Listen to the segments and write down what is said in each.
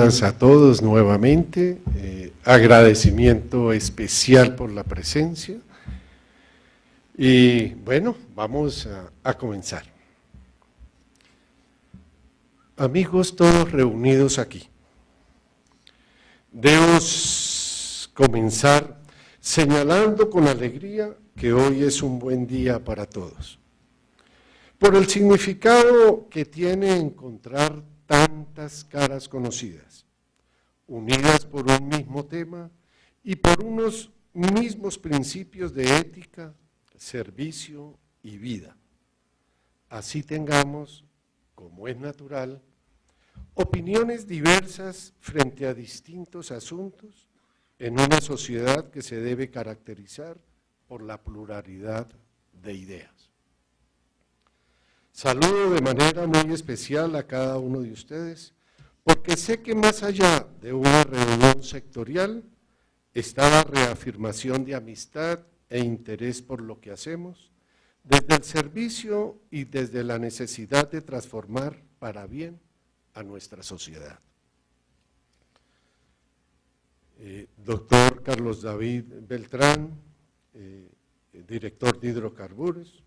días a todos nuevamente, agradecimiento especial por la presencia y bueno, vamos a comenzar. Amigos todos reunidos aquí, debemos comenzar señalando con alegría que hoy es un buen día para todos, por el significado que tiene encontrar tantas caras conocidas, unidas por un mismo tema y por unos mismos principios de ética, servicio y vida. Así tengamos, como es natural, opiniones diversas frente a distintos asuntos en una sociedad que se debe caracterizar por la pluralidad de ideas. Saludo de manera muy especial a cada uno de ustedes, porque sé que más allá de una reunión sectorial está la reafirmación de amistad e interés por lo que hacemos, desde el servicio y desde la necesidad de transformar para bien a nuestra sociedad. Doctor Carlos David Beltrán, director de Hidrocarburos,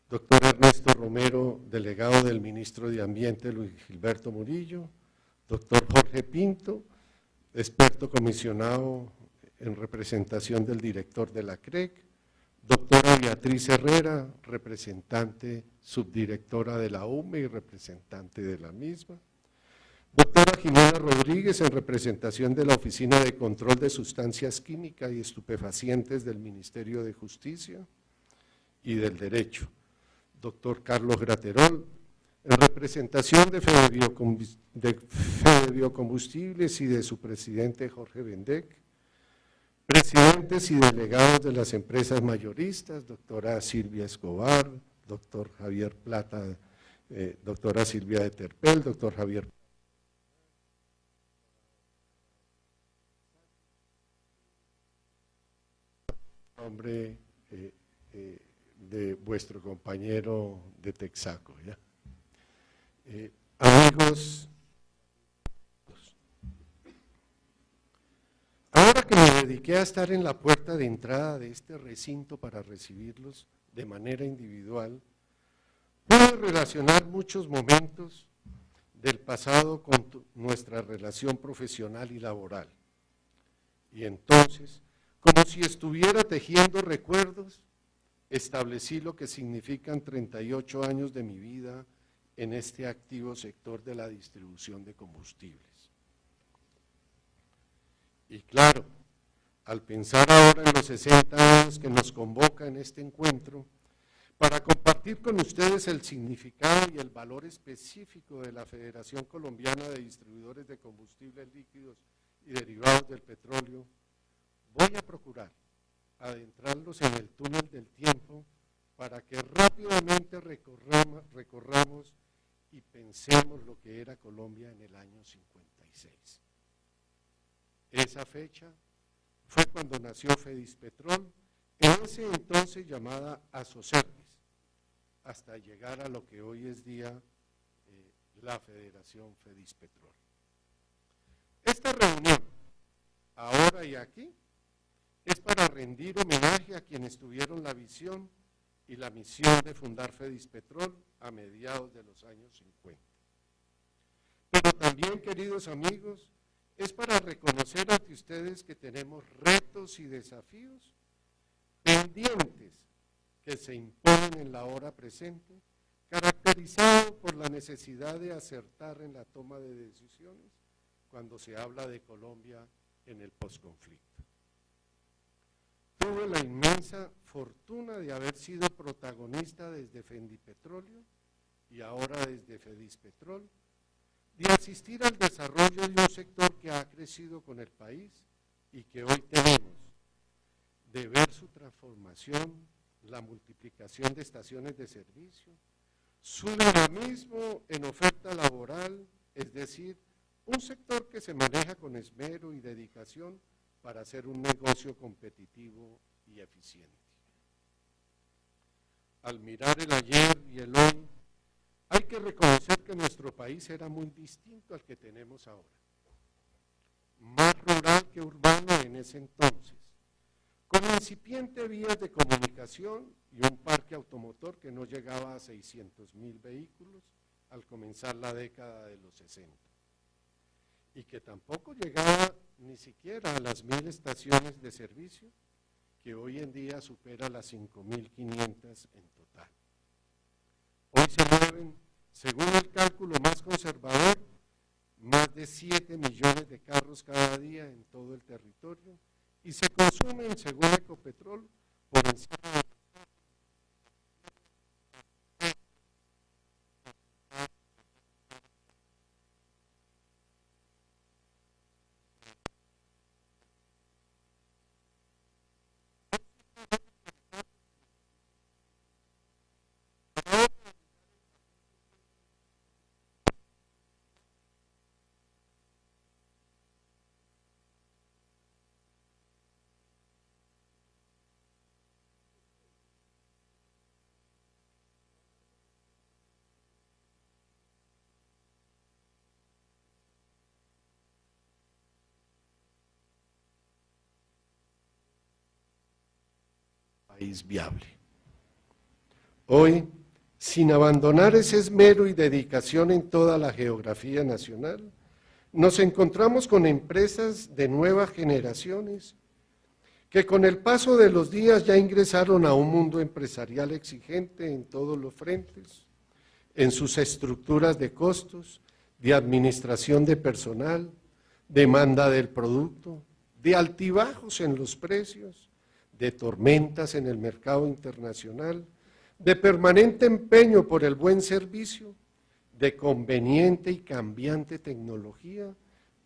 doctor Ernesto Romero, delegado del ministro de Ambiente Luis Gilberto Murillo, doctor Jorge Pinto, experto comisionado en representación del director de la CREC, doctora Beatriz Herrera, representante subdirectora de la UME y representante de la misma, doctora Jimena Rodríguez, en representación de la Oficina de Control de Sustancias Químicas y Estupefacientes del Ministerio de Justicia y del Derecho, doctor Carlos Graterol, en representación de Fede Biocombustibles y de su presidente Jorge Bendec, presidentes y delegados de las empresas mayoristas, doctora Silvia Escobar, doctor Javier Plata, doctora Silvia de Terpel, doctor Javier nombre de vuestro compañero de Texaco, ¿ya? Amigos, ahora que me dediqué a estar en la puerta de entrada de este recinto para recibirlos de manera individual, pude relacionar muchos momentos del pasado con nuestra relación profesional y laboral. Y entonces, como si estuviera tejiendo recuerdos, establecí lo que significan 38 años de mi vida en este activo sector de la distribución de combustibles. Y claro, al pensar ahora en los 60 años que nos convoca en este encuentro, para compartir con ustedes el significado y el valor específico de la Federación Colombiana de Distribuidores de Combustibles Líquidos y Derivados del Petróleo, voy a procurar adentrarlos en el túnel del tiempo para que rápidamente recorramos y pensemos lo que era Colombia en el año 56. Esa fecha fue cuando nació Fedispetrol, en ese entonces llamada Asoservis, hasta llegar a lo que hoy es día la Federación Fedispetrol. Esta reunión, ahora y aquí, es para rendir homenaje a quienes tuvieron la visión y la misión de fundar Fedispetrol a mediados de los años 50. Pero también, queridos amigos, es para reconocer ante ustedes que tenemos retos y desafíos pendientes que se imponen en la hora presente, caracterizado por la necesidad de acertar en la toma de decisiones cuando se habla de Colombia en el posconflicto. Tuve la inmensa fortuna de haber sido protagonista desde Fendipetróleo y ahora desde Fedispetrol, de asistir al desarrollo de un sector que ha crecido con el país y que hoy tenemos, de ver su transformación, la multiplicación de estaciones de servicio, su dinamismo en oferta laboral, es decir, un sector que se maneja con esmero y dedicación para hacer un negocio competitivo y eficiente. Al mirar el ayer y el hoy, hay que reconocer que nuestro país era muy distinto al que tenemos ahora. más rural que urbano en ese entonces, con incipientes vías de comunicación y un parque automotor que no llegaba a 600.000 vehículos al comenzar la década de los 60, y que tampoco llegaba ni siquiera a las 1.000 estaciones de servicio, que hoy en día supera las 5.500 en total. Hoy se mueven, según el cálculo más conservador, más de 7 millones de carros cada día en todo el territorio y se consumen, según Ecopetrol, por encima de país viable. Hoy, sin abandonar ese esmero y dedicación en toda la geografía nacional, nos encontramos con empresas de nuevas generaciones que con el paso de los días ya ingresaron a un mundo empresarial exigente en todos los frentes, en sus estructuras de costos, de administración de personal, demanda del producto, de altibajos en los precios, de tormentas en el mercado internacional, de permanente empeño por el buen servicio, de conveniente y cambiante tecnología,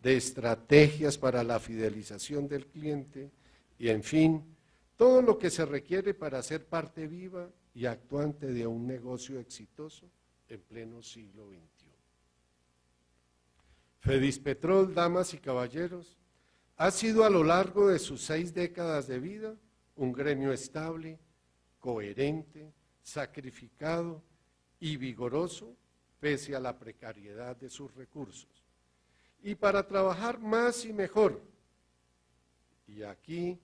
de estrategias para la fidelización del cliente y, en fin, todo lo que se requiere para ser parte viva y actuante de un negocio exitoso en pleno siglo XXI. Fedispetrol, damas y caballeros, ha sido a lo largo de sus 6 décadas de vida un gremio estable, coherente, sacrificado y vigoroso pese a la precariedad de sus recursos. Y para trabajar más y mejor, y aquí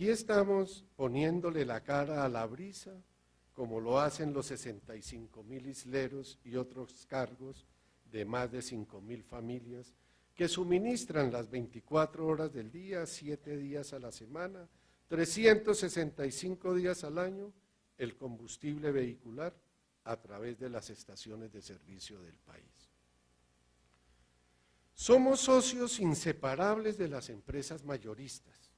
estamos poniéndole la cara a la brisa, como lo hacen los 65.000 isleros y otros cargos de más de 5.000 familias que suministran las 24 horas del día, 7 días a la semana, 365 días al año, el combustible vehicular a través de las estaciones de servicio del país. Somos socios inseparables de las empresas mayoristas,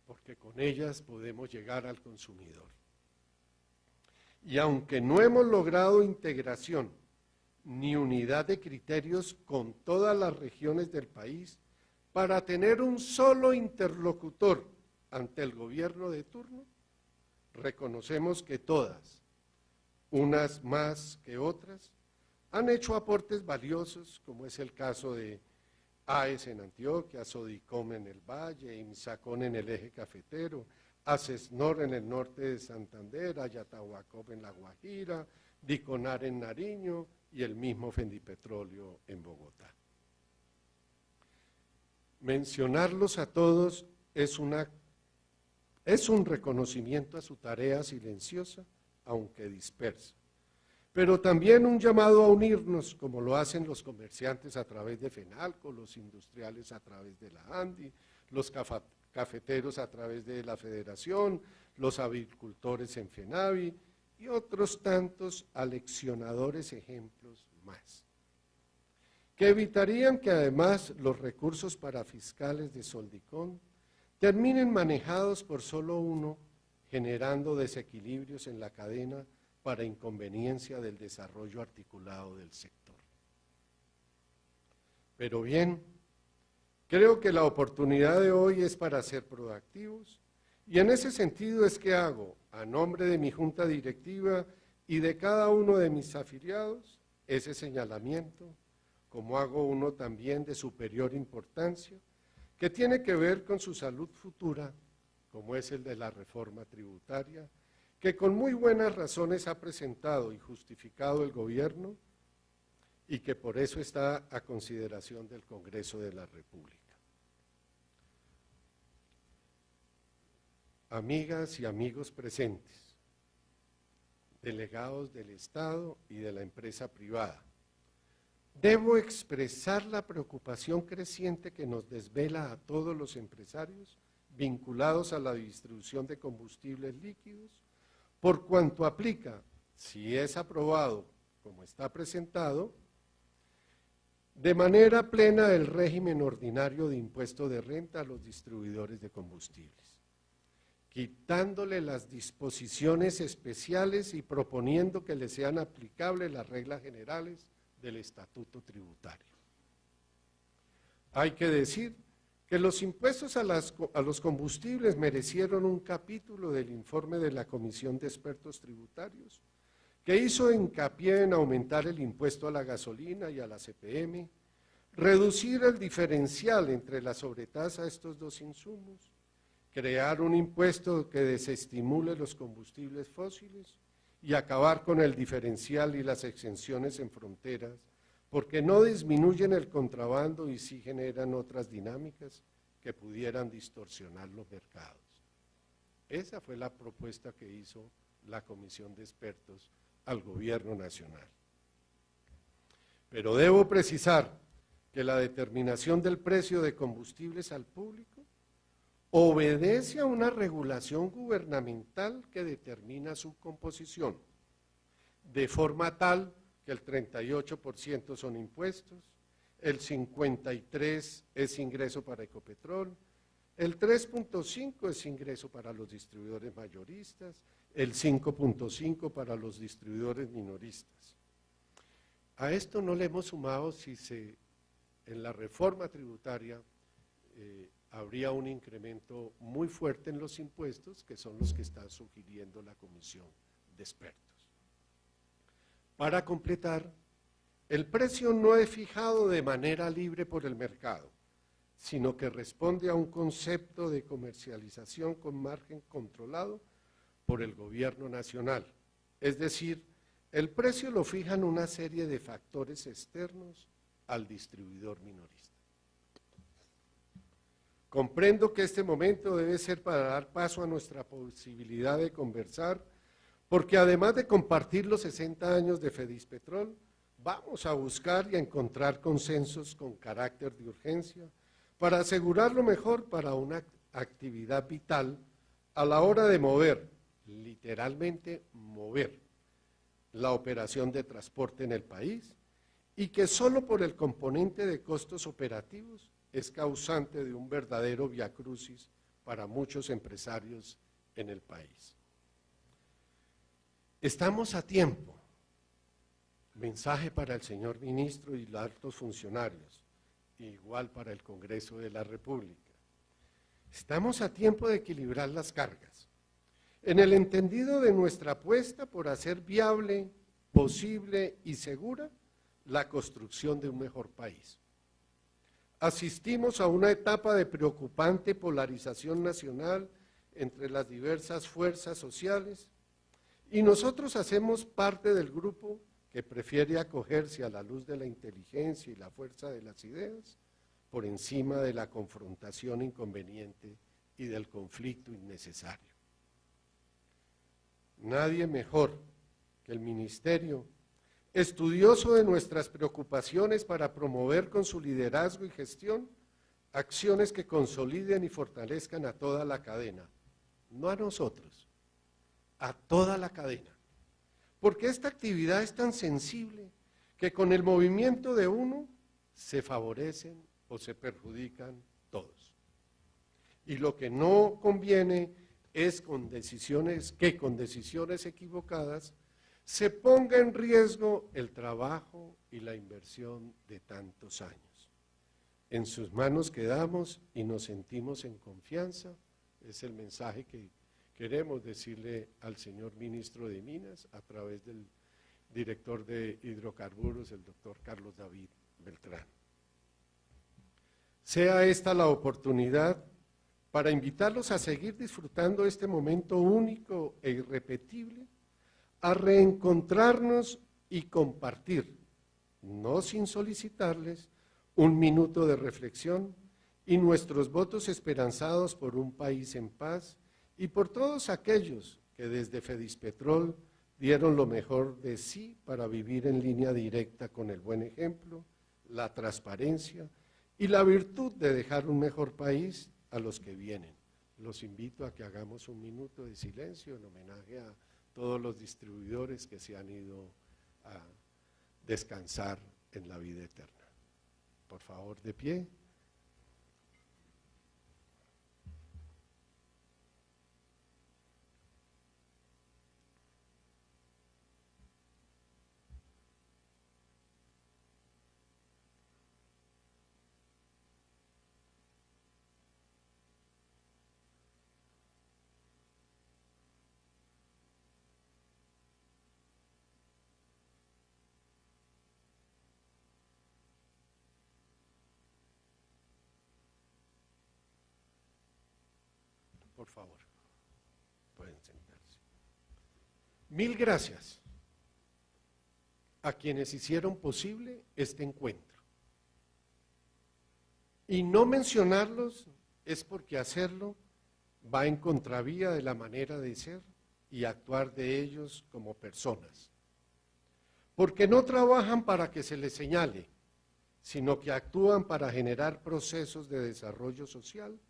porque con ellas podemos llegar al consumidor. Y aunque no hemos logrado integración ni unidad de criterios con todas las regiones del país para tener un solo interlocutor ante el gobierno de turno, reconocemos que todas, unas más que otras, han hecho aportes valiosos, como es el caso de AES en Antioquia, Sodicom en el Valle, IMSACON en el eje cafetero, ACESNOR en el norte de Santander, Ayatahuacop en La Guajira, Diconar en Nariño y el mismo Fendipetróleo en Bogotá. Mencionarlos a todos es un reconocimiento a su tarea silenciosa, aunque dispersa, pero también un llamado a unirnos, como lo hacen los comerciantes a través de FENALCO, los industriales a través de la ANDI, los cafeteros a través de la Federación, los avicultores en FENAVI y otros tantos aleccionadores ejemplos más, que evitarían que además los recursos parafiscales de Soldicón terminen manejados por solo uno, generando desequilibrios en la cadena para inconveniencia del desarrollo articulado del sector. Pero bien, creo que la oportunidad de hoy es para ser proactivos y en ese sentido es que hago, a nombre de mi junta directiva y de cada uno de mis afiliados, ese señalamiento, como hago uno también de superior importancia, que tiene que ver con su salud futura, como es el de la reforma tributaria, que con muy buenas razones ha presentado y justificado el gobierno y que por eso está a consideración del Congreso de la República. Amigas y amigos presentes, delegados del Estado y de la empresa privada, debo expresar la preocupación creciente que nos desvela a todos los empresarios vinculados a la distribución de combustibles líquidos, por cuanto aplica, si es aprobado como está presentado, de manera plena el régimen ordinario de impuesto de renta a los distribuidores de combustibles, quitándole las disposiciones especiales y proponiendo que le sean aplicables las reglas generales del Estatuto Tributario. Hay que decir que los impuestos a los combustibles merecieron un capítulo del informe de la Comisión de Expertos Tributarios, que hizo hincapié en aumentar el impuesto a la gasolina y a la CPM, reducir el diferencial entre la sobretasa de estos dos insumos, crear un impuesto que desestimule los combustibles fósiles y acabar con el diferencial y las exenciones en fronteras, porque no disminuyen el contrabando y sí generan otras dinámicas que pudieran distorsionar los mercados. Esa fue la propuesta que hizo la Comisión de Expertos al Gobierno Nacional. Pero debo precisar que la determinación del precio de combustibles al público obedece a una regulación gubernamental que determina su composición, de forma tal que el 38% son impuestos, el 53% es ingreso para Ecopetrol, el 3.5% es ingreso para los distribuidores mayoristas, el 5.5% para los distribuidores minoristas. A esto no le hemos sumado si en la reforma tributaria habría un incremento muy fuerte en los impuestos, que son los que está sugiriendo la Comisión de Expertos. Para completar, el precio no es fijado de manera libre por el mercado, sino que responde a un concepto de comercialización con margen controlado por el Gobierno Nacional. Es decir, el precio lo fijan una serie de factores externos al distribuidor minorista. Comprendo que este momento debe ser para dar paso a nuestra posibilidad de conversar, porque además de compartir los 60 años de Fedispetrol, vamos a buscar y a encontrar consensos con carácter de urgencia para asegurar lo mejor para una actividad vital a la hora de mover, literalmente mover, la operación de transporte en el país, y que solo por el componente de costos operativos es causante de un verdadero viacrucis para muchos empresarios en el país. Estamos a tiempo. Mensaje para el señor ministro y los altos funcionarios, igual para el Congreso de la República. Estamos a tiempo de equilibrar las cargas, en el entendido de nuestra apuesta por hacer viable, posible y segura la construcción de un mejor país. Asistimos a una etapa de preocupante polarización nacional entre las diversas fuerzas sociales y nosotros hacemos parte del grupo que prefiere acogerse a la luz de la inteligencia y la fuerza de las ideas por encima de la confrontación inconveniente y del conflicto innecesario. Nadie mejor que el Ministerio, estudioso de nuestras preocupaciones para promover con su liderazgo y gestión acciones que consoliden y fortalezcan a toda la cadena, no a nosotros, a toda la cadena. Porque esta actividad es tan sensible que con el movimiento de uno se favorecen o se perjudican todos. Y lo que no conviene es con decisiones equivocadas se ponga en riesgo el trabajo y la inversión de tantos años. En sus manos quedamos y nos sentimos en confianza, es el mensaje que queremos decirle al señor ministro de Minas a través del director de Hidrocarburos, el doctor Carlos David Beltrán. Sea esta la oportunidad para invitarlos a seguir disfrutando este momento único e irrepetible, a reencontrarnos y compartir no sin solicitarles un minuto de reflexión y nuestros votos esperanzados por un país en paz y por todos aquellos que desde Fedispetrol dieron lo mejor de sí para vivir en línea directa con el buen ejemplo, la transparencia y la virtud de dejar un mejor país a los que vienen. Los invito a que hagamos un minuto de silencio en homenaje a todos los distribuidores que se han ido a descansar en la vida eterna. Por favor, de pie. Por favor, pueden sentarse. Mil gracias a quienes hicieron posible este encuentro. Y no mencionarlos es porque hacerlo va en contravía de la manera de ser y actuar de ellos como personas. Porque no trabajan para que se les señale, sino que actúan para generar procesos de desarrollo social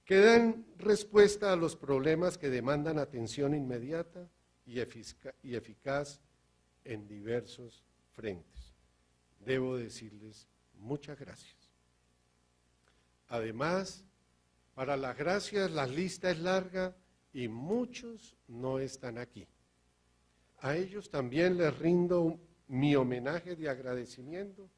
que dan respuesta a los problemas que demandan atención inmediata y eficaz en diversos frentes. Debo decirles muchas gracias. Además, para las gracias la lista es larga y muchos no están aquí. A ellos también les rindo mi homenaje de agradecimiento,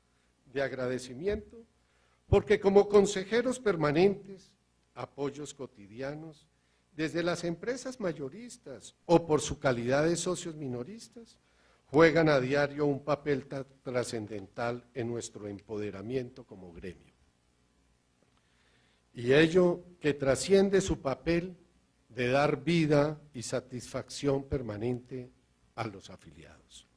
porque como consejeros permanentes, apoyos cotidianos, desde las empresas mayoristas o por su calidad de socios minoristas, juegan a diario un papel trascendental en nuestro empoderamiento como gremio. Y ello que trasciende su papel de dar vida y satisfacción permanente a los afiliados.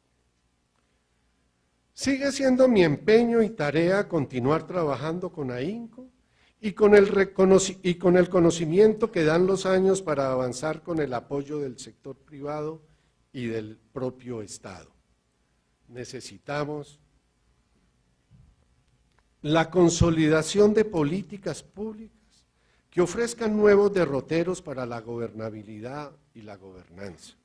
Sigue siendo mi empeño y tarea continuar trabajando con ahínco y con el conocimiento que dan los años para avanzar con el apoyo del sector privado y del propio Estado. Necesitamos la consolidación de políticas públicas que ofrezcan nuevos derroteros para la gobernabilidad y la gobernanza.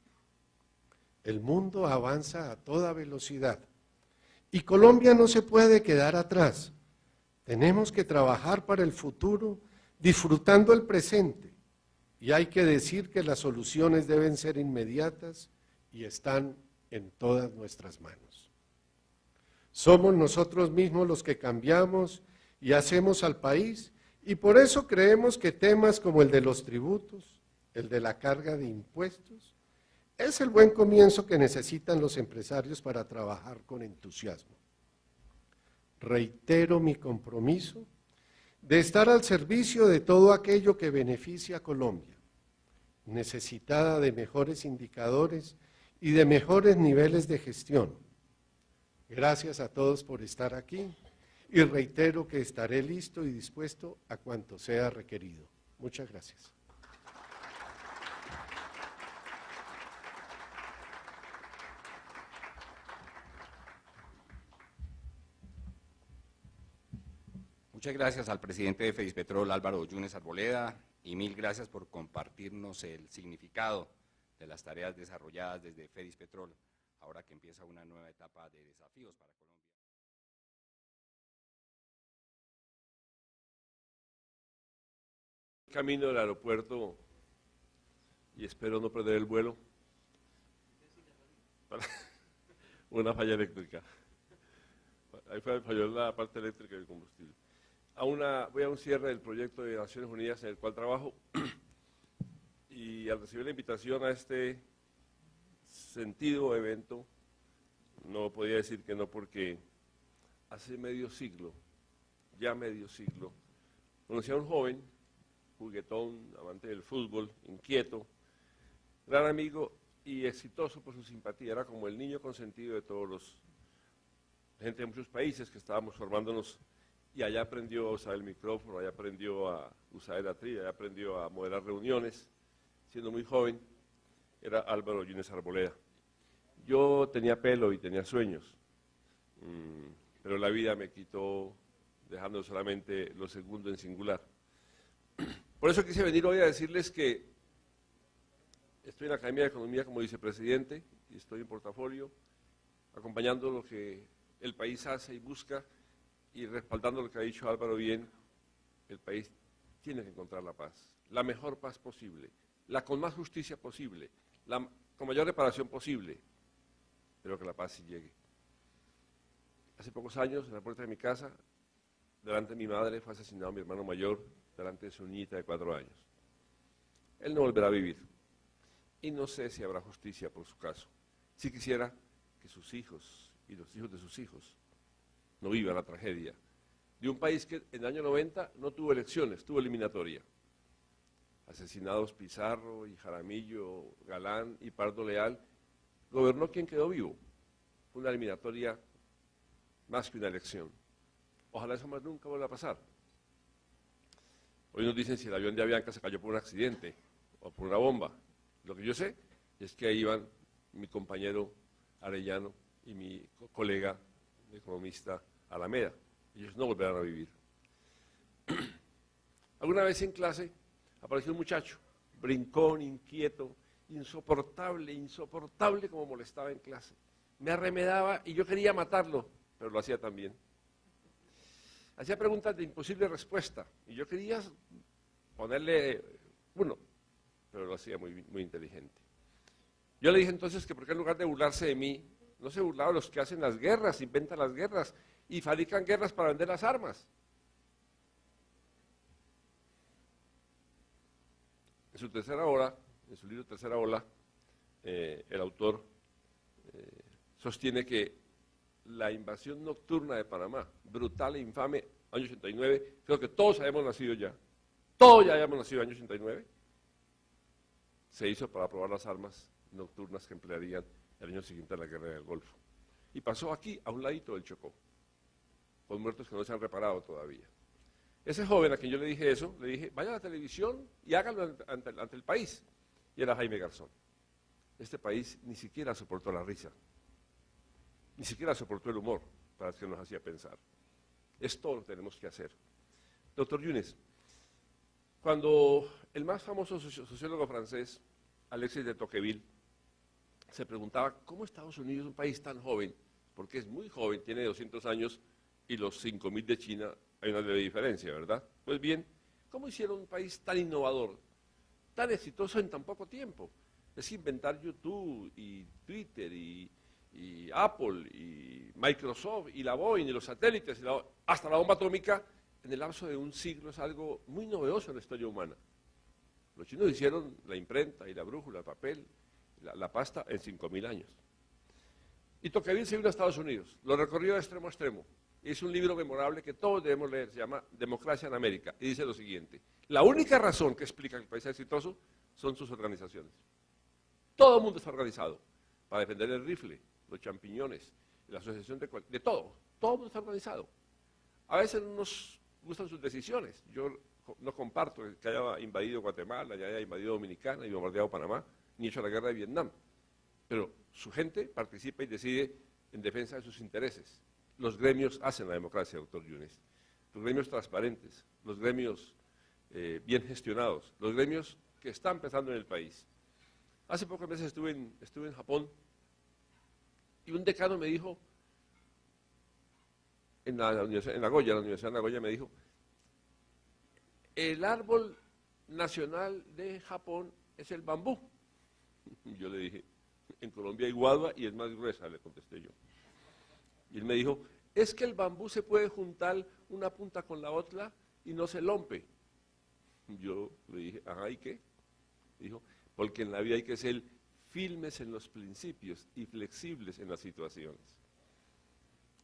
El mundo avanza a toda velocidad y Colombia no se puede quedar atrás. Tenemos que trabajar para el futuro disfrutando el presente y hay que decir que las soluciones deben ser inmediatas y están en todas nuestras manos. Somos nosotros mismos los que cambiamos y hacemos al país y por eso creemos que temas como el de los tributos, el de la carga de impuestos, es el buen comienzo que necesitan los empresarios para trabajar con entusiasmo. Reitero mi compromiso de estar al servicio de todo aquello que beneficia a Colombia, necesitada de mejores indicadores y de mejores niveles de gestión. Gracias a todos por estar aquí y reitero que estaré listo y dispuesto a cuanto sea requerido. Muchas gracias. Muchas gracias al presidente de Fedispetrol, Álvaro Yunes Arboleda, y mil gracias por compartirnos el significado de las tareas desarrolladas desde Fedispetrol, ahora que empieza una nueva etapa de desafíos para Colombia. Camino del aeropuerto y espero no perder el vuelo. Una falla eléctrica. Ahí falló la parte eléctrica del combustible. Voy a un cierre del proyecto de Naciones Unidas en el cual trabajo y al recibir la invitación a este sentido evento, no podía decir que no porque hace medio siglo, conocí a un joven, juguetón, amante del fútbol, inquieto, gran amigo y exitoso por su simpatía, era como el niño consentido de todos los gente de muchos países que estábamos formándonos, y allá aprendió a usar el micrófono, allá aprendió a usar el atril, allá aprendió a moderar reuniones, siendo muy joven, era Álvaro Yunes Arboleda. Yo tenía pelo y tenía sueños, pero la vida me quitó, dejando solamente lo segundo en singular. Por eso quise venir hoy a decirles que estoy en la Academia de Economía como vicepresidente y estoy en portafolio, acompañando lo que el país hace y busca y respaldando lo que ha dicho Álvaro bien. El país tiene que encontrar la paz, la mejor paz posible, la con más justicia posible, la con mayor reparación posible, pero que la paz sí llegue. Hace pocos años, en la puerta de mi casa, delante de mi madre, fue asesinado mi hermano mayor, delante de su niñita de 4 años. Él no volverá a vivir, y no sé si habrá justicia por su caso. Sí quisiera que sus hijos y los hijos de sus hijos no vivan la tragedia de un país que en el año 90 no tuvo elecciones, tuvo eliminatoria. Asesinados Pizarro y Jaramillo, Galán y Pardo Leal, gobernó quien quedó vivo. Fue una eliminatoria más que una elección. Ojalá eso más nunca vuelva a pasar. Hoy nos dicen si el avión de Avianca se cayó por un accidente o por una bomba. Lo que yo sé es que ahí iban mi compañero Arellano y mi colega economista Alameda. Ellos no volverán a vivir. Alguna vez en clase apareció un muchacho, brincón, inquieto, insoportable como molestaba en clase. Me arremedaba y yo quería matarlo, pero lo hacía también. Hacía preguntas de imposible respuesta y yo quería ponerle uno, pero lo hacía muy inteligente. Yo le dije entonces que por qué en lugar de burlarse de mí, no se burlaba de los que hacen las guerras, inventan las guerras y fabrican guerras para vender las armas. En su tercera ola, en su libro Tercera Ola, el autor sostiene que la invasión nocturna de Panamá, brutal e infame, año 89, creo que todos habíamos nacido ya, todos ya habíamos nacido en el año 89, se hizo para probar las armas nocturnas que emplearían el año siguiente a la guerra del Golfo. Y pasó aquí, a un ladito del Chocó, con muertos que no se han reparado todavía. Ese joven a quien yo le dije eso, le dije, vaya a la televisión y hágalo ante el país. Y era Jaime Garzón. Este país ni siquiera soportó la risa, ni siquiera soportó el humor para que nos hacía pensar. Esto lo tenemos que hacer. Doctor Yunes, cuando el más famoso sociólogo francés, Alexis de Tocqueville, se preguntaba cómo Estados Unidos, un país tan joven, porque es muy joven, tiene 200 años, y los 5.000 de China hay una leve diferencia, ¿verdad? Pues bien, ¿cómo hicieron un país tan innovador, tan exitoso en tan poco tiempo? Es inventar YouTube y Twitter y Apple y Microsoft y la Boeing y los satélites, hasta la bomba atómica, en el lapso de un siglo es algo muy novedoso en la historia humana. Los chinos hicieron la imprenta y la brújula, el papel, la pasta en 5.000 años. Y Tocqueville se vino a Estados Unidos, lo recorrió de extremo a extremo. Es un libro memorable que todos debemos leer, se llama Democracia en América, y dice lo siguiente: la única razón que explica que el país es exitoso son sus organizaciones. Todo el mundo está organizado para defender el rifle, los champiñones, la asociación de todo el mundo está organizado. A veces no nos gustan sus decisiones, yo no comparto que haya invadido Guatemala, que haya invadido Dominicana y bombardeado Panamá, ni hecho la guerra de Vietnam, pero su gente participa y decide en defensa de sus intereses. Los gremios hacen la democracia, doctor Yunes. Los gremios transparentes, los gremios bien gestionados, los gremios que están empezando en el país. Hace pocos meses estuve en Japón y un decano me dijo, en Universidad de Nagoya me dijo, el árbol nacional de Japón es el bambú. Yo le dije, en Colombia hay guadua y es más gruesa, le contesté yo. Y él me dijo, es que el bambú se puede juntar una punta con la otra y no se rompe. Yo le dije, ajá, ¿y qué? Dijo, porque en la vida hay que ser firmes en los principios y flexibles en las situaciones.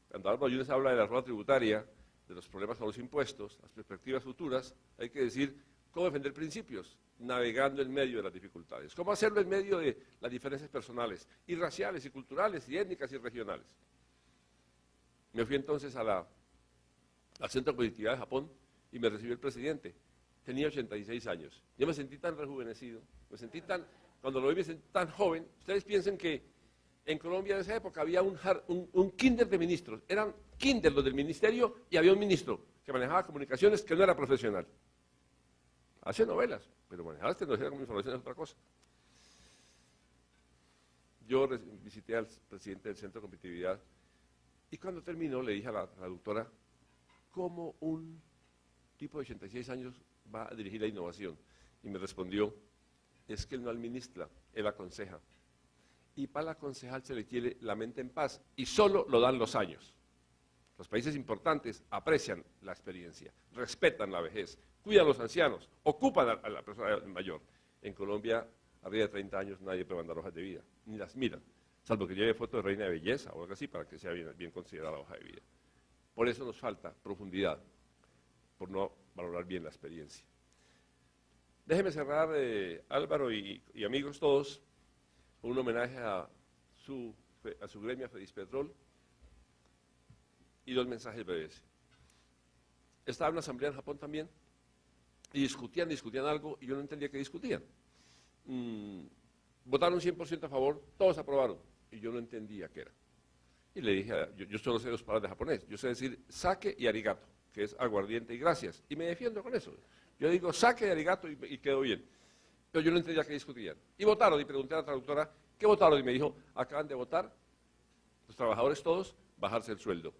Cuando Álvaro Yunes habla de la reforma tributaria, de los problemas con los impuestos, las perspectivas futuras, hay que decir cómo defender principios, navegando en medio de las dificultades. Cómo hacerlo en medio de las diferencias personales, y raciales, y culturales, y étnicas, y regionales. Me fui entonces al Centro de Competitividad de Japón y me recibió el presidente. Tenía 86 años. Yo me sentí tan rejuvenecido, cuando lo vi me sentí tan joven. Ustedes piensen que en Colombia en esa época había un kinder de ministros. Eran kinder los del ministerio y había un ministro que manejaba comunicaciones que no era profesional. Hace novelas, pero manejar las tecnologías como información es otra cosa. Yo visité al presidente del Centro de Competitividad y cuando terminó le dije a la traductora, ¿cómo un tipo de 86 años va a dirigir la innovación? Y me respondió, es que él no administra, él aconseja. Y para el aconsejal se le quiere la mente en paz y solo lo dan los años. Los países importantes aprecian la experiencia, respetan la vejez, cuidan a los ancianos, ocupan a la persona mayor. En Colombia, arriba de 30 años, nadie puede mandar hojas de vida, ni las miran, salvo que lleve foto de reina de belleza o algo así para que sea bien considerada la hoja de vida. Por eso nos falta profundidad, por no valorar bien la experiencia. Déjeme cerrar, Álvaro y amigos todos, un homenaje a su gremio, a Fedispetrol, y dos mensajes breves. Estaba en una asamblea en Japón también, y discutían algo, y yo no entendía qué discutían. Votaron 100% a favor, todos aprobaron, y yo no entendía qué era. Y le dije, yo solo sé dos palabras de japonés, yo sé decir sake y arigato, que es aguardiente y gracias, y me defiendo con eso. Yo digo sake y arigato y quedo bien. Pero yo no entendía qué discutían. Y votaron, y pregunté a la traductora, ¿qué votaron? Y me dijo, acaban de votar, los trabajadores todos, bajarse el sueldo.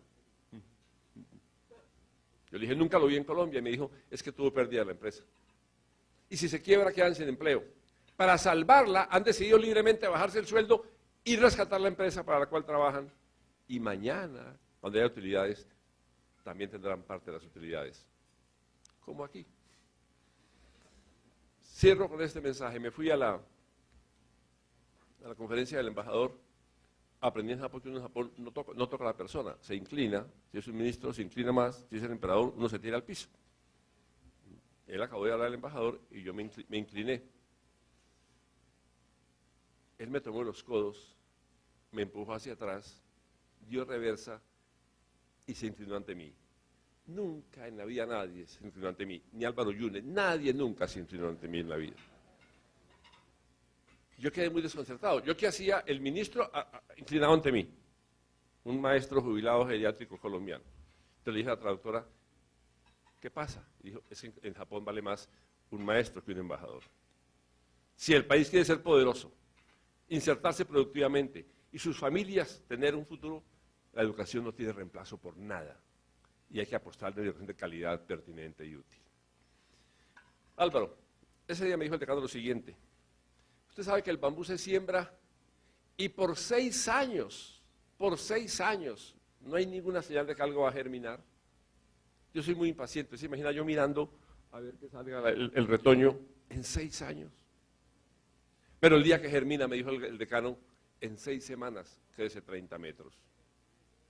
Yo le dije, nunca lo vi en Colombia, y me dijo, es que tuvo pérdida la empresa. Y si se quiebra, quedan sin empleo. Para salvarla, han decidido libremente bajarse el sueldo y rescatar la empresa para la cual trabajan. Y mañana, cuando haya utilidades, también tendrán parte de las utilidades. Como aquí. Cierro con este mensaje. Me fui a la conferencia del embajador. Aprendí en Japón que uno en Japón no toca a la persona, se inclina. Si es un ministro, se inclina más. Si es el emperador, uno se tira al piso. Él acabó de hablar al embajador y yo me incliné. Él me tomó los codos, me empujó hacia atrás, dio reversa y se inclinó ante mí. Nunca en la vida nadie se inclinó ante mí, ni Álvaro Yunes, nadie nunca se inclinó ante mí en la vida. Yo quedé muy desconcertado. ¿Yo qué hacía? El ministro inclinado ante mí, un maestro jubilado geriátrico colombiano. Entonces le dije a la traductora, ¿qué pasa? Y dijo, es que en Japón vale más un maestro que un embajador. Si el país quiere ser poderoso, insertarse productivamente y sus familias tener un futuro, la educación no tiene reemplazo por nada. Y hay que apostar de educación de calidad, pertinente y útil. Álvaro, ese día me dijo el decano lo siguiente. Usted sabe que el bambú se siembra y por 6 años, no hay ninguna señal de que algo va a germinar. Yo soy muy impaciente, ¿se imagina yo mirando a ver que salga el retoño en 6 años? Pero el día que germina, me dijo el decano, en 6 semanas crece 30 metros.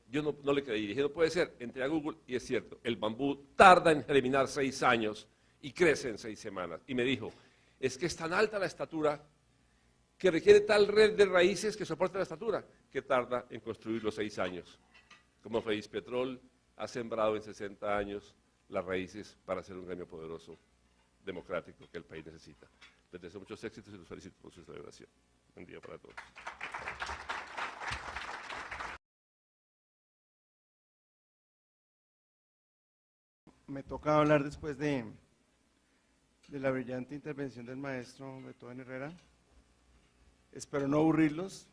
Yo no le creí, dije, no puede ser, entré a Google y es cierto, el bambú tarda en germinar 6 años y crece en 6 semanas. Y me dijo, es que es tan alta la estatura que requiere tal red de raíces que soporte la estatura, que tarda en construir los 6 años. Como Fedispetrol ha sembrado en 60 años las raíces para ser un gremio poderoso, democrático, que el país necesita. Les deseo muchos éxitos y los felicito por su celebración. Buen día para todos. Me toca hablar después de la brillante intervención del maestro Beethoven Herrera. Espero no aburrirlos.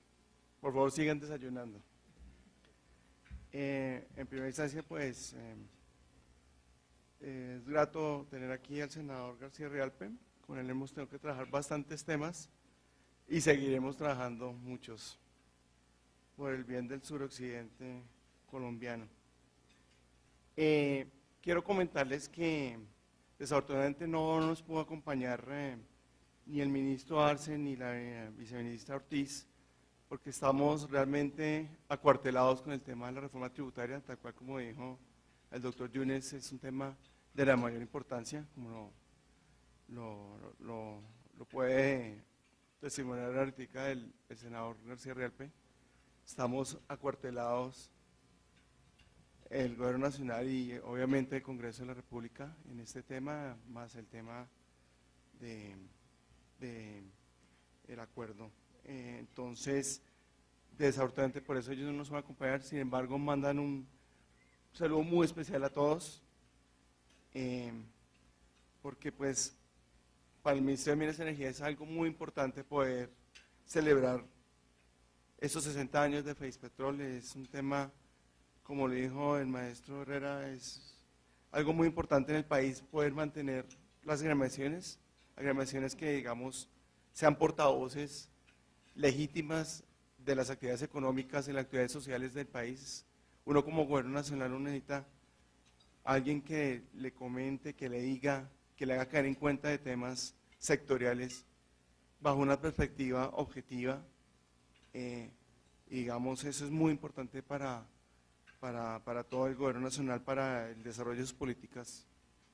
Por favor, sigan desayunando. En primera instancia, pues, es grato tener aquí al senador García Rialpe. Con él hemos tenido que trabajar bastantes temas y seguiremos trabajando muchos por el bien del suroccidente colombiano. Quiero comentarles que desafortunadamente no nos pudo acompañar ni el ministro Arce ni la viceministra Ortiz, porque estamos realmente acuartelados con el tema de la reforma tributaria, tal cual como dijo el doctor Yunes, es un tema de la mayor importancia, como lo puede testimoniar la artículo del senador García Rialpe. Estamos acuartelados el Gobierno Nacional y obviamente el Congreso de la República en este tema, más el tema de el acuerdo. Entonces, desafortunadamente por eso ellos no nos van a acompañar, sin embargo mandan un saludo muy especial a todos, porque pues para el Ministerio de Minas y Energía es algo muy importante poder celebrar estos 60 años de FEDISPETROL. Es un tema, como le dijo el maestro Herrera, es algo muy importante en el país poder mantener las agremiaciones que digamos sean portavoces legítimas de las actividades económicas y las actividades sociales del país. Uno como gobierno nacional no necesita alguien que le comente, que le diga, que le haga caer en cuenta de temas sectoriales bajo una perspectiva objetiva. Y digamos, eso es muy importante para todo el gobierno nacional, para el desarrollo de sus políticas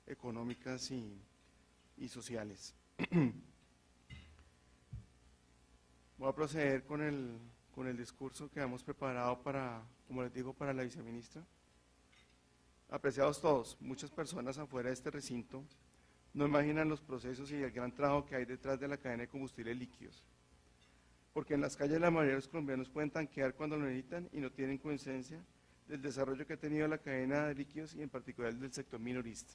económicas y sociales. Voy a proceder con el discurso que hemos preparado para, como les digo, para la viceministra. Apreciados todos, muchas personas afuera de este recinto no imaginan los procesos y el gran trabajo que hay detrás de la cadena de combustibles líquidos. Porque en las calles la mayoría de los colombianos pueden tanquear cuando lo necesitan y no tienen conciencia del desarrollo que ha tenido la cadena de líquidos y en particular del sector minorista.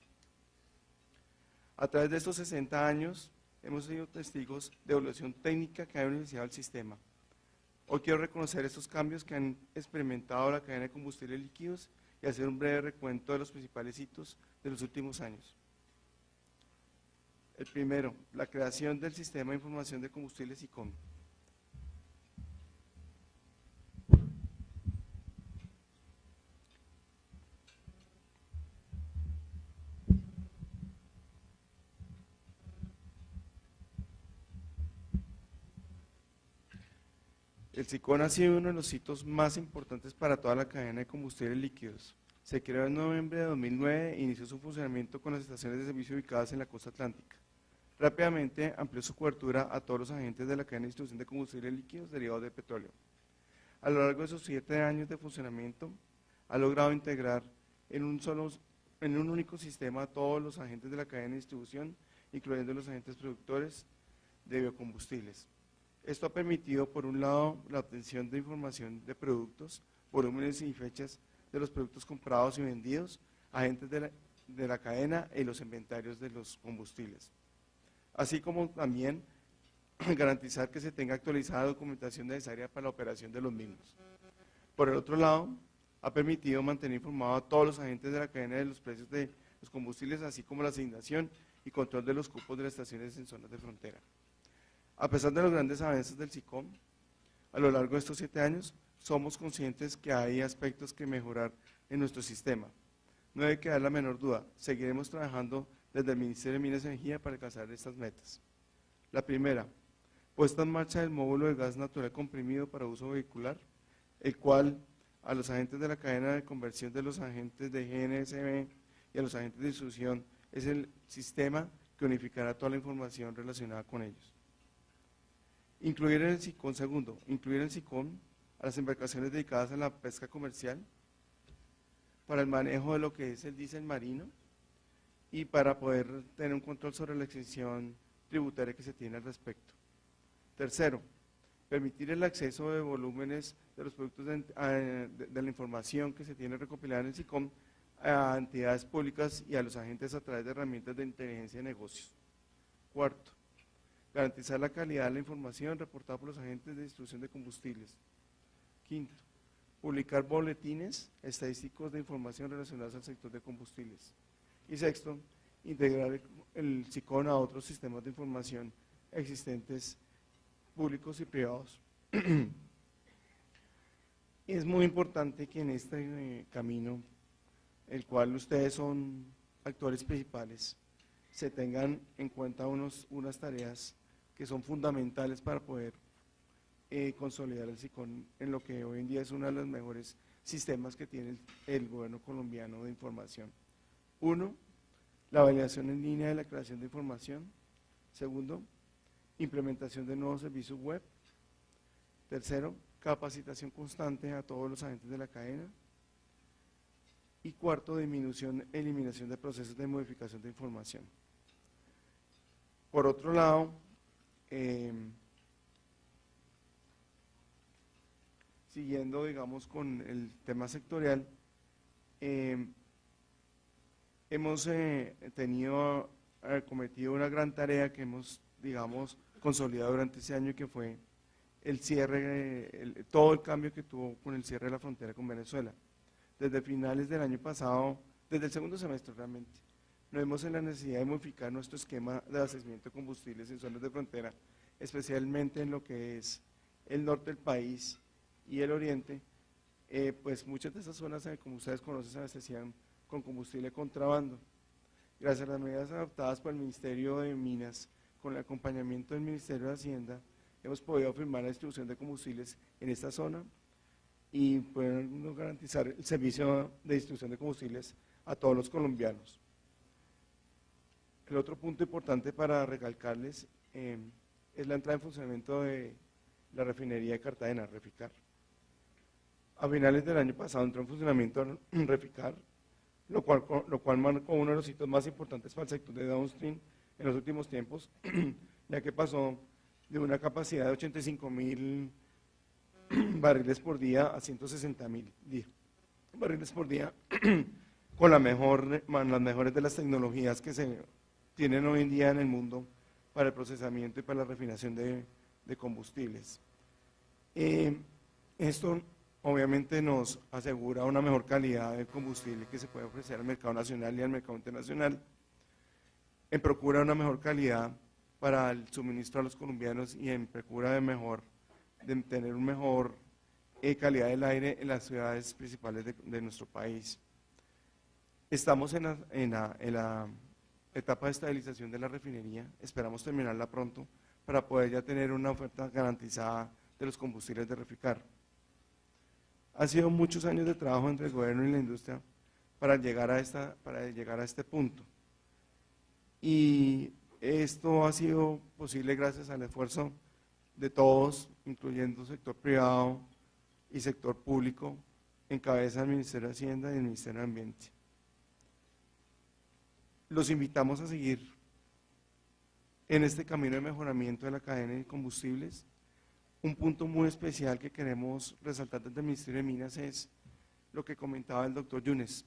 A través de estos 60 años hemos sido testigos de evolución técnica que ha beneficiado al sistema. Hoy quiero reconocer estos cambios que han experimentado la cadena de combustibles líquidos y hacer un breve recuento de los principales hitos de los últimos años. El primero, la creación del Sistema de Información de Combustibles SICOM. El SICOM ha sido uno de los hitos más importantes para toda la cadena de combustibles líquidos. Se creó en noviembre de 2009 e inició su funcionamiento con las estaciones de servicio ubicadas en la costa atlántica. Rápidamente amplió su cobertura a todos los agentes de la cadena de distribución de combustibles líquidos derivados del petróleo. A lo largo de sus 7 años de funcionamiento, ha logrado integrar en un único sistema a todos los agentes de la cadena de distribución, incluyendo los agentes productores de biocombustibles. Esto ha permitido, por un lado, la obtención de información de productos, volúmenes y fechas de los productos comprados y vendidos, agentes de la cadena y los inventarios de los combustibles. Así como también garantizar que se tenga actualizada la documentación necesaria para la operación de los mismos. Por el otro lado, ha permitido mantener informado a todos los agentes de la cadena de los precios de los combustibles, así como la asignación y control de los cupos de las estaciones en zonas de frontera. A pesar de los grandes avances del SICOM, a lo largo de estos 7 años, somos conscientes que hay aspectos que mejorar en nuestro sistema. No debe quedar la menor duda, seguiremos trabajando desde el Ministerio de Minas y Energía para alcanzar estas metas. La primera, puesta en marcha del módulo de gas natural comprimido para uso vehicular, el cual a los agentes de la cadena de conversión de los agentes de GNSB y a los agentes de distribución es el sistema que unificará toda la información relacionada con ellos. Incluir en el SICOM, segundo, incluir en el SICOM a las embarcaciones dedicadas a la pesca comercial para el manejo de lo que es el diésel marino y para poder tener un control sobre la exención tributaria que se tiene al respecto. Tercero, permitir el acceso de volúmenes de los productos de la información que se tiene recopilada en el SICOM a entidades públicas y a los agentes a través de herramientas de inteligencia de negocios. Cuarto, garantizar la calidad de la información reportada por los agentes de distribución de combustibles. Quinto, publicar boletines estadísticos de información relacionados al sector de combustibles. Y sexto, integrar el SICOM a otros sistemas de información existentes, públicos y privados. Es muy importante que en este camino, el cual ustedes son actores principales, se tengan en cuenta unas tareas que son fundamentales para poder consolidar el SICOM en lo que hoy en día es uno de los mejores sistemas que tiene el gobierno colombiano de información. Uno, la validación en línea de la creación de información. Segundo, implementación de nuevos servicios web. Tercero, capacitación constante a todos los agentes de la cadena. y cuarto, disminución e eliminación de procesos de modificación de información. Por otro lado, siguiendo, digamos, con el tema sectorial, hemos cometido una gran tarea que hemos, digamos, consolidado durante ese año, que fue el cierre, todo el cambio que tuvo con el cierre de la frontera con Venezuela. Desde finales del año pasado, desde el segundo semestre realmente, nos vemos en la necesidad de modificar nuestro esquema de abastecimiento de combustibles en zonas de frontera, especialmente en lo que es el norte del país y el oriente. Pues muchas de esas zonas, como ustedes conocen, se abastecían con combustible contrabando. Gracias a las medidas adoptadas por el Ministerio de Minas, con el acompañamiento del Ministerio de Hacienda, hemos podido firmar la distribución de combustibles en esta zona y podernos garantizar el servicio de distribución de combustibles a todos los colombianos. El otro punto importante para recalcarles es la entrada en funcionamiento de la refinería de Cartagena, Reficar. A finales del año pasado entró en funcionamiento Reficar, lo cual marcó uno de los hitos más importantes para el sector de downstream en los últimos tiempos, ya que pasó de una capacidad de 85.000 barriles por día a 160.000 barriles por día, con las mejores de las tecnologías que se tienen hoy en día en el mundo para el procesamiento y para la refinación de combustibles. Esto obviamente nos asegura una mejor calidad de combustible que se puede ofrecer al mercado nacional y al mercado internacional, en procura de una mejor calidad para el suministro a los colombianos y en procura de tener una mejor calidad del aire en las ciudades principales de nuestro país. Estamos en la etapa de estabilización de la refinería, esperamos terminarla pronto para poder ya tener una oferta garantizada de los combustibles de Reficar. Han sido muchos años de trabajo entre el gobierno y la industria para llegar a este punto. Y esto ha sido posible gracias al esfuerzo de todos, incluyendo sector privado y sector público, en cabeza del Ministerio de Hacienda y el Ministerio de Ambiente. Los invitamos a seguir en este camino de mejoramiento de la cadena de combustibles. Un punto muy especial que queremos resaltar desde el Ministerio de Minas es lo que comentaba el doctor Yunes.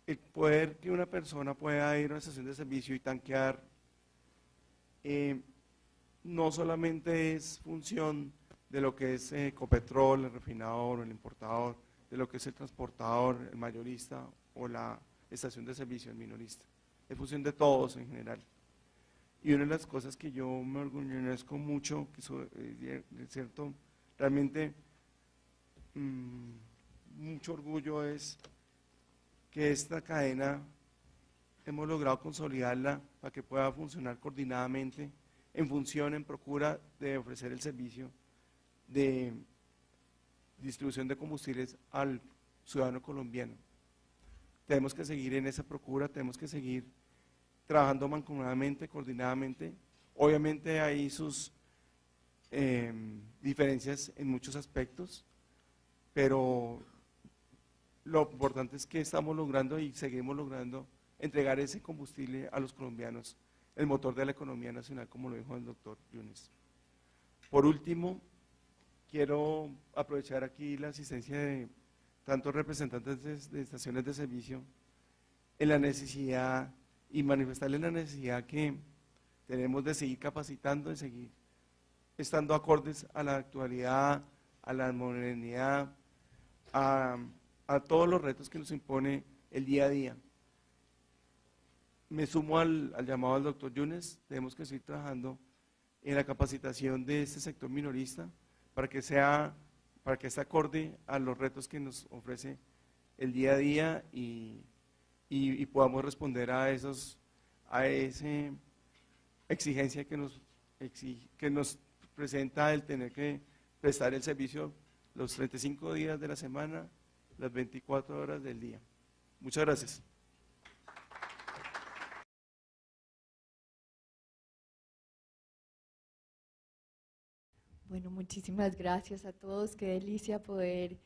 El poder que una persona pueda ir a una estación de servicio y tanquear no solamente es función de lo que es Ecopetrol, el refinador o el importador, de lo que es el transportador, el mayorista o la estación de servicio, el minorista. Es función de todos en general. Y una de las cosas que yo me orgullezco mucho, que es cierto, realmente mucho orgullo, es que esta cadena hemos logrado consolidarla para que pueda funcionar coordinadamente en procura de ofrecer el servicio de distribución de combustibles al ciudadano colombiano. Tenemos que seguir en esa procura, tenemos que seguir trabajando mancomunadamente, coordinadamente. Obviamente hay sus diferencias en muchos aspectos, pero lo importante es que estamos logrando y seguimos logrando entregar ese combustible a los colombianos, el motor de la economía nacional, como lo dijo el doctor Yunes. Por último, quiero aprovechar aquí la asistencia de tantos representantes de estaciones de servicio en la necesidad y manifestarles la necesidad que tenemos de seguir capacitando, de seguir estando acordes a la actualidad, a la modernidad, a todos los retos que nos impone el día a día. Me sumo al llamado del doctor Yunes, tenemos que seguir trabajando en la capacitación de este sector minorista para que esté acorde a los retos que nos ofrece el día a día y podamos responder a esa exigencia que nos presenta el tener que prestar el servicio los 35 días de la semana, las 24 horas del día. Muchas gracias. Bueno, muchísimas gracias a todos. Qué delicia poder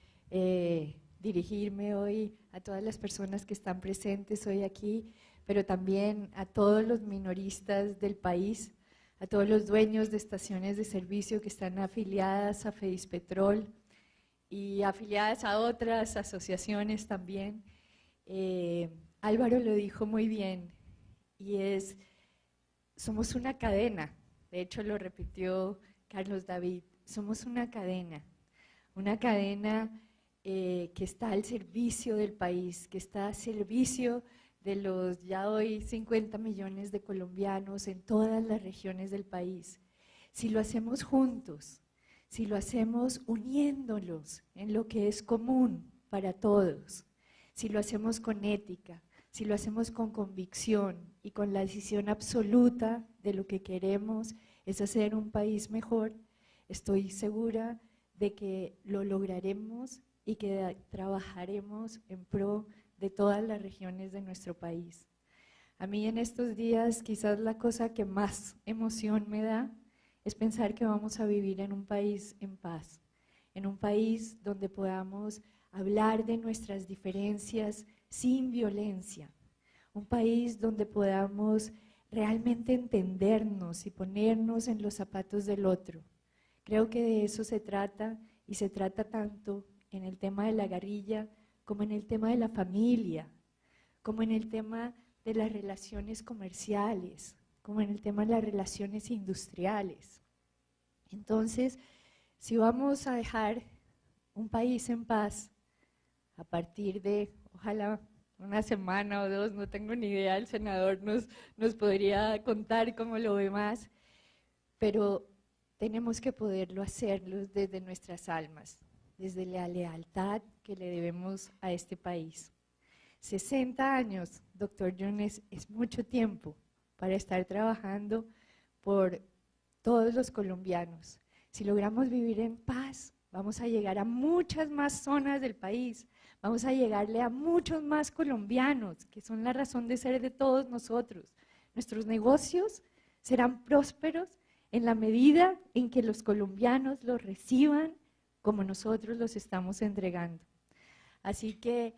dirigirme hoy a todas las personas que están presentes hoy aquí, pero también a todos los minoristas del país, a todos los dueños de estaciones de servicio que están afiliadas a Fedispetrol y afiliadas a otras asociaciones también. Álvaro lo dijo muy bien, y somos una cadena, de hecho lo repitió Carlos David, somos una cadena que está al servicio del país, que está al servicio de los ya hoy 50 millones de colombianos en todas las regiones del país. Si lo hacemos juntos, si lo hacemos uniéndolos en lo que es común para todos, si lo hacemos con ética, si lo hacemos con convicción y con la decisión absoluta de lo que queremos es hacer un país mejor, estoy segura de que lo lograremos y que trabajaremos en pro de todas las regiones de nuestro país. A mí en estos días quizás la cosa que más emoción me da es pensar que vamos a vivir en un país en paz, en un país donde podamos hablar de nuestras diferencias sin violencia, un país donde podamos realmente entendernos y ponernos en los zapatos del otro. Creo que de eso se trata, y se trata tanto en el tema de la guerrilla como en el tema de la familia, como en el tema de las relaciones comerciales, como en el tema de las relaciones industriales. Entonces, si vamos a dejar un país en paz, a partir de, ojalá, una semana o dos, no tengo ni idea, el senador nos podría contar cómo lo ve más, pero tenemos que poderlo hacerlo desde nuestras almas, desde la lealtad que le debemos a este país. 60 años, doctor Yunes, es mucho tiempo para estar trabajando por todos los colombianos. Si logramos vivir en paz, vamos a llegar a muchas más zonas del país, vamos a llegarle a muchos más colombianos, que son la razón de ser de todos nosotros. Nuestros negocios serán prósperos en la medida en que los colombianos los reciban como nosotros los estamos entregando. Así que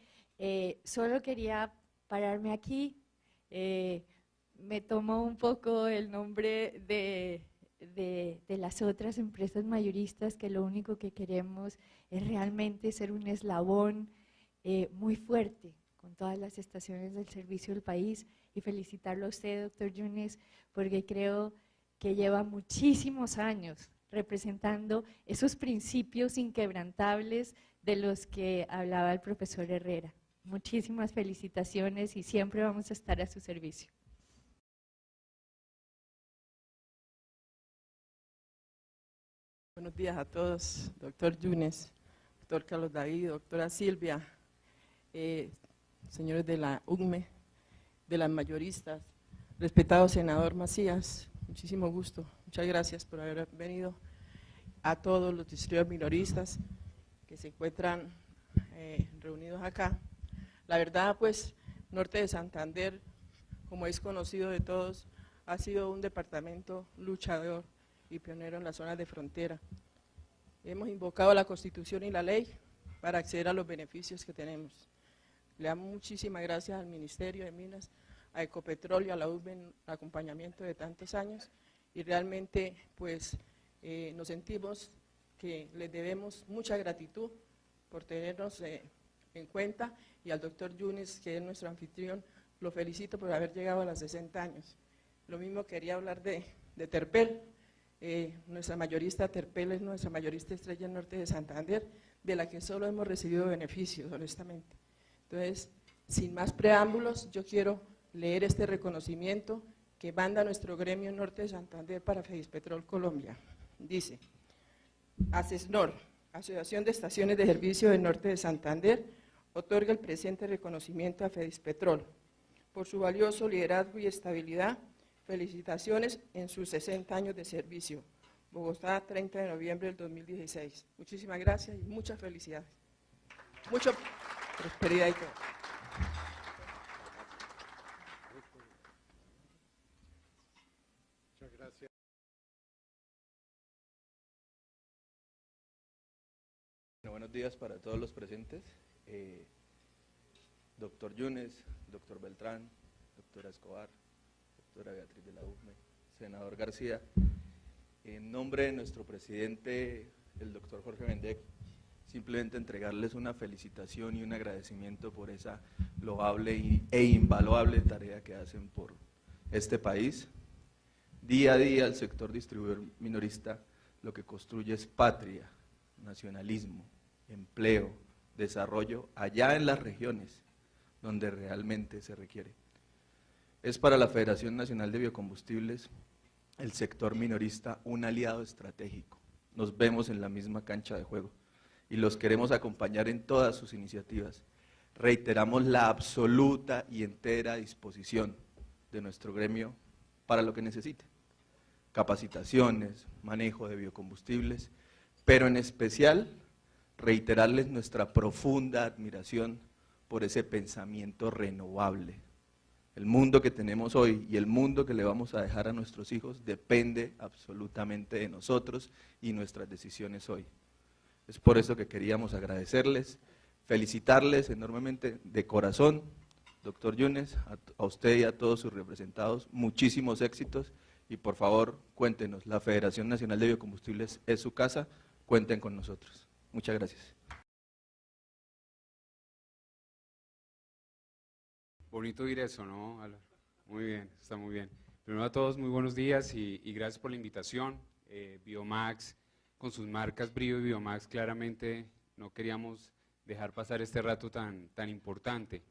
solo quería pararme aquí, me tomo un poco el nombre de las otras empresas mayoristas, que lo único que queremos es realmente ser un eslabón muy fuerte con todas las estaciones del servicio del país, y felicitarlo a usted, doctor Yunes, porque creo que lleva muchísimos años representando esos principios inquebrantables de los que hablaba el profesor Herrera. Muchísimas felicitaciones y siempre vamos a estar a su servicio. Buenos días a todos, doctor Yunes, doctor Carlos David, doctora Silvia, señores de la UGME, de las mayoristas, respetado senador Macías, muchísimo gusto, muchas gracias por haber venido, a todos los distritos minoristas que se encuentran reunidos acá. La verdad, pues, Norte de Santander, como es conocido de todos, ha sido un departamento luchador y pionero en las zonas de frontera. Hemos invocado la Constitución y la ley para acceder a los beneficios que tenemos. Le damos muchísimas gracias al Ministerio de Minas, a Ecopetrol y a la UGME en el acompañamiento de tantos años, y realmente pues nos sentimos que les debemos mucha gratitud por tenernos en cuenta, y al doctor Yunes, que es nuestro anfitrión, lo felicito por haber llegado a los 60 años. Lo mismo quería hablar de Terpel. Nuestra mayorista Terpel es nuestra mayorista estrella en Norte de Santander, de la que solo hemos recibido beneficios, honestamente. Entonces, sin más preámbulos, yo quiero leer este reconocimiento que manda nuestro gremio Norte de Santander para Fedispetrol Colombia. Dice: ASESNOR, Asociación de Estaciones de Servicio del Norte de Santander, otorga el presente reconocimiento a Fedispetrol por su valioso liderazgo y estabilidad. Felicitaciones en sus 60 años de servicio. Bogotá, 30 de noviembre del 2016. Muchísimas gracias y muchas felicidades. Mucha prosperidad y todo. Muchas gracias. Bueno, buenos días para todos los presentes. doctor Yunes, doctor Beltrán, doctora Escobar, doctora Beatriz de la UME, senador García, en nombre de nuestro presidente, el doctor Jorge Vendek, simplemente entregarles una felicitación y un agradecimiento por esa loable e invaluable tarea que hacen por este país. Día a día el sector distribuidor minorista lo que construye es patria, nacionalismo, empleo, desarrollo allá en las regiones donde realmente se requiere. Es para la Federación Nacional de Biocombustibles el sector minorista un aliado estratégico. Nos vemos en la misma cancha de juego y los queremos acompañar en todas sus iniciativas. Reiteramos la absoluta y entera disposición de nuestro gremio para lo que necesite. Capacitaciones, manejo de biocombustibles, pero en especial reiterarles nuestra profunda admiración por ese pensamiento renovable. El mundo que tenemos hoy y el mundo que le vamos a dejar a nuestros hijos depende absolutamente de nosotros y nuestras decisiones hoy. Es por eso que queríamos agradecerles, felicitarles enormemente de corazón, doctor Yunes, a usted y a todos sus representados, muchísimos éxitos y por favor cuéntenos, la Federación Nacional de Biocombustibles es su casa, cuenten con nosotros. Muchas gracias. Bonito oír eso, ¿no, Álvaro? Muy bien, está muy bien. Primero a todos, muy buenos días y gracias por la invitación. Biomax, con sus marcas Brio y Biomax, claramente no queríamos dejar pasar este rato tan importante.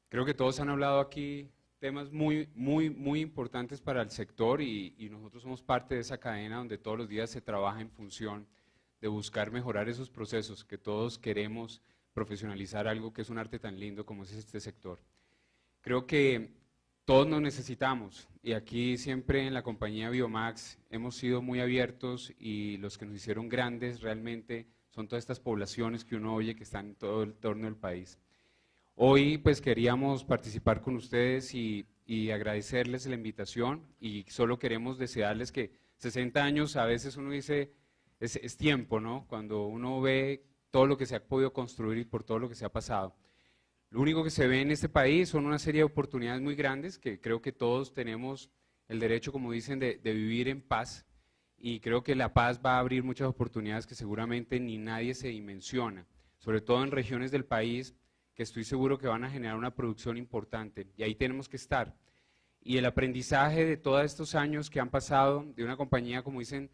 Creo que todos han hablado aquí temas muy importantes para el sector y nosotros somos parte de esa cadena donde todos los días se trabaja en función de buscar mejorar esos procesos que todos queremos profesionalizar algo que es un arte tan lindo como es este sector. Creo que todos nos necesitamos y aquí siempre en la compañía Biomax hemos sido muy abiertos y los que nos hicieron grandes realmente son todas estas poblaciones que uno oye que están en todo el torno del país. Hoy pues queríamos participar con ustedes y agradecerles la invitación y solo queremos desearles que 60 años a veces uno dice es tiempo, ¿no? Cuando uno ve todo lo que se ha podido construir y por todo lo que se ha pasado. Lo único que se ve en este país son una serie de oportunidades muy grandes que creo que todos tenemos el derecho, como dicen, de vivir en paz y creo que la paz va a abrir muchas oportunidades que seguramente ni nadie se dimensiona, sobre todo en regiones del país que estoy seguro que van a generar una producción importante y ahí tenemos que estar. Y el aprendizaje de todos estos años que han pasado de una compañía, como dicen,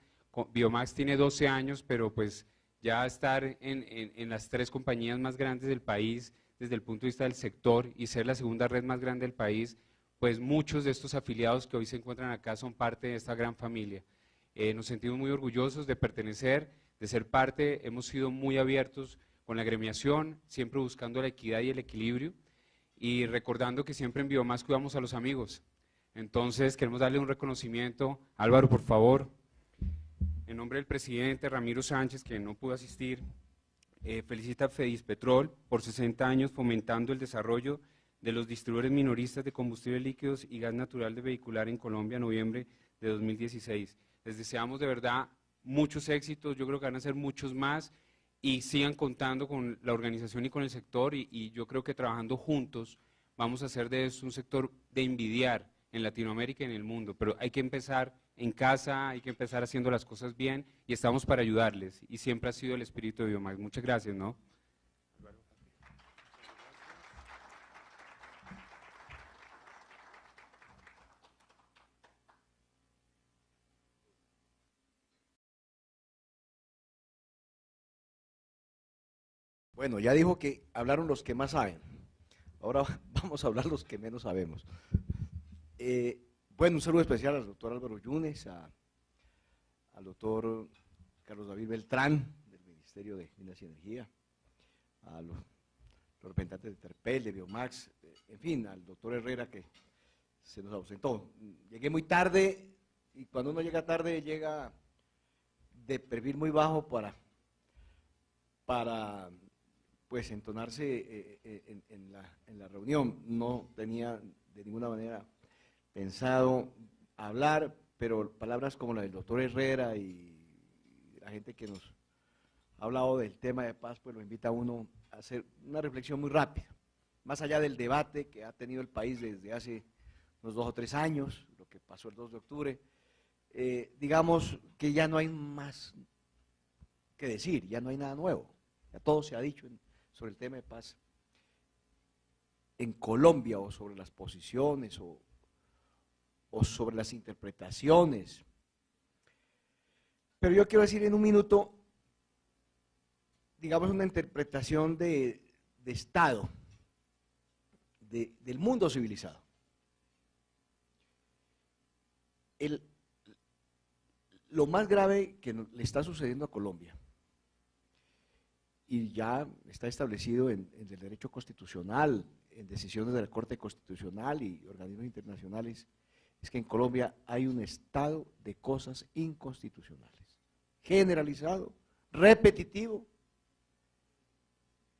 Biomax tiene 12 años, pero pues ya estar en las 3 compañías más grandes del país desde el punto de vista del sector y ser la segunda red más grande del país, pues muchos de estos afiliados que hoy se encuentran acá son parte de esta gran familia. Nos sentimos muy orgullosos de pertenecer, de ser parte, hemos sido muy abiertos con la agremiación, siempre buscando la equidad y el equilibrio y recordando que siempre en Biomax cuidamos a los amigos. Entonces queremos darle un reconocimiento. Álvaro, por favor. En nombre del presidente Ramiro Sánchez, que no pudo asistir, felicita a Fedispetrol por 60 años fomentando el desarrollo de los distribuidores minoristas de combustibles líquidos y gas natural de vehicular en Colombia, noviembre de 2016. Les deseamos de verdad muchos éxitos, yo creo que van a ser muchos más y sigan contando con la organización y con el sector y yo creo que trabajando juntos vamos a hacer de esto un sector de envidiar en Latinoamérica y en el mundo, pero hay que empezar en casa, hay que empezar haciendo las cosas bien y estamos para ayudarles y siempre ha sido el espíritu de Biomax. Muchas gracias, ¿no? Bueno, ya dijo que hablaron los que más saben. Ahora vamos a hablar los que menos sabemos. Bueno, un saludo especial al doctor Álvaro Yunes, al doctor Carlos David Beltrán, del Ministerio de Minas y Energía, a los representantes de Terpel, de Biomax, en fin, al doctor Herrera que se nos ausentó. Llegué muy tarde y cuando uno llega tarde llega de perfil muy bajo para pues entonarse en la reunión. No tenía de ninguna manera pensado hablar, pero palabras como la del doctor Herrera y la gente que nos ha hablado del tema de paz, pues lo invita a uno a hacer una reflexión muy rápida, más allá del debate que ha tenido el país desde hace unos 2 o 3 años, lo que pasó el 2 de octubre, digamos que ya no hay más que decir, ya no hay nada nuevo, ya todo se ha dicho sobre el tema de paz en Colombia, o sobre las posiciones, o sobre las interpretaciones. Pero yo quiero decir en un minuto, digamos, una interpretación de Estado, del mundo civilizado. Lo más grave que le está sucediendo a Colombia, y ya está establecido en el derecho constitucional, en decisiones de la Corte Constitucional y organismos internacionales, es que en Colombia hay un estado de cosas inconstitucionales, generalizado, repetitivo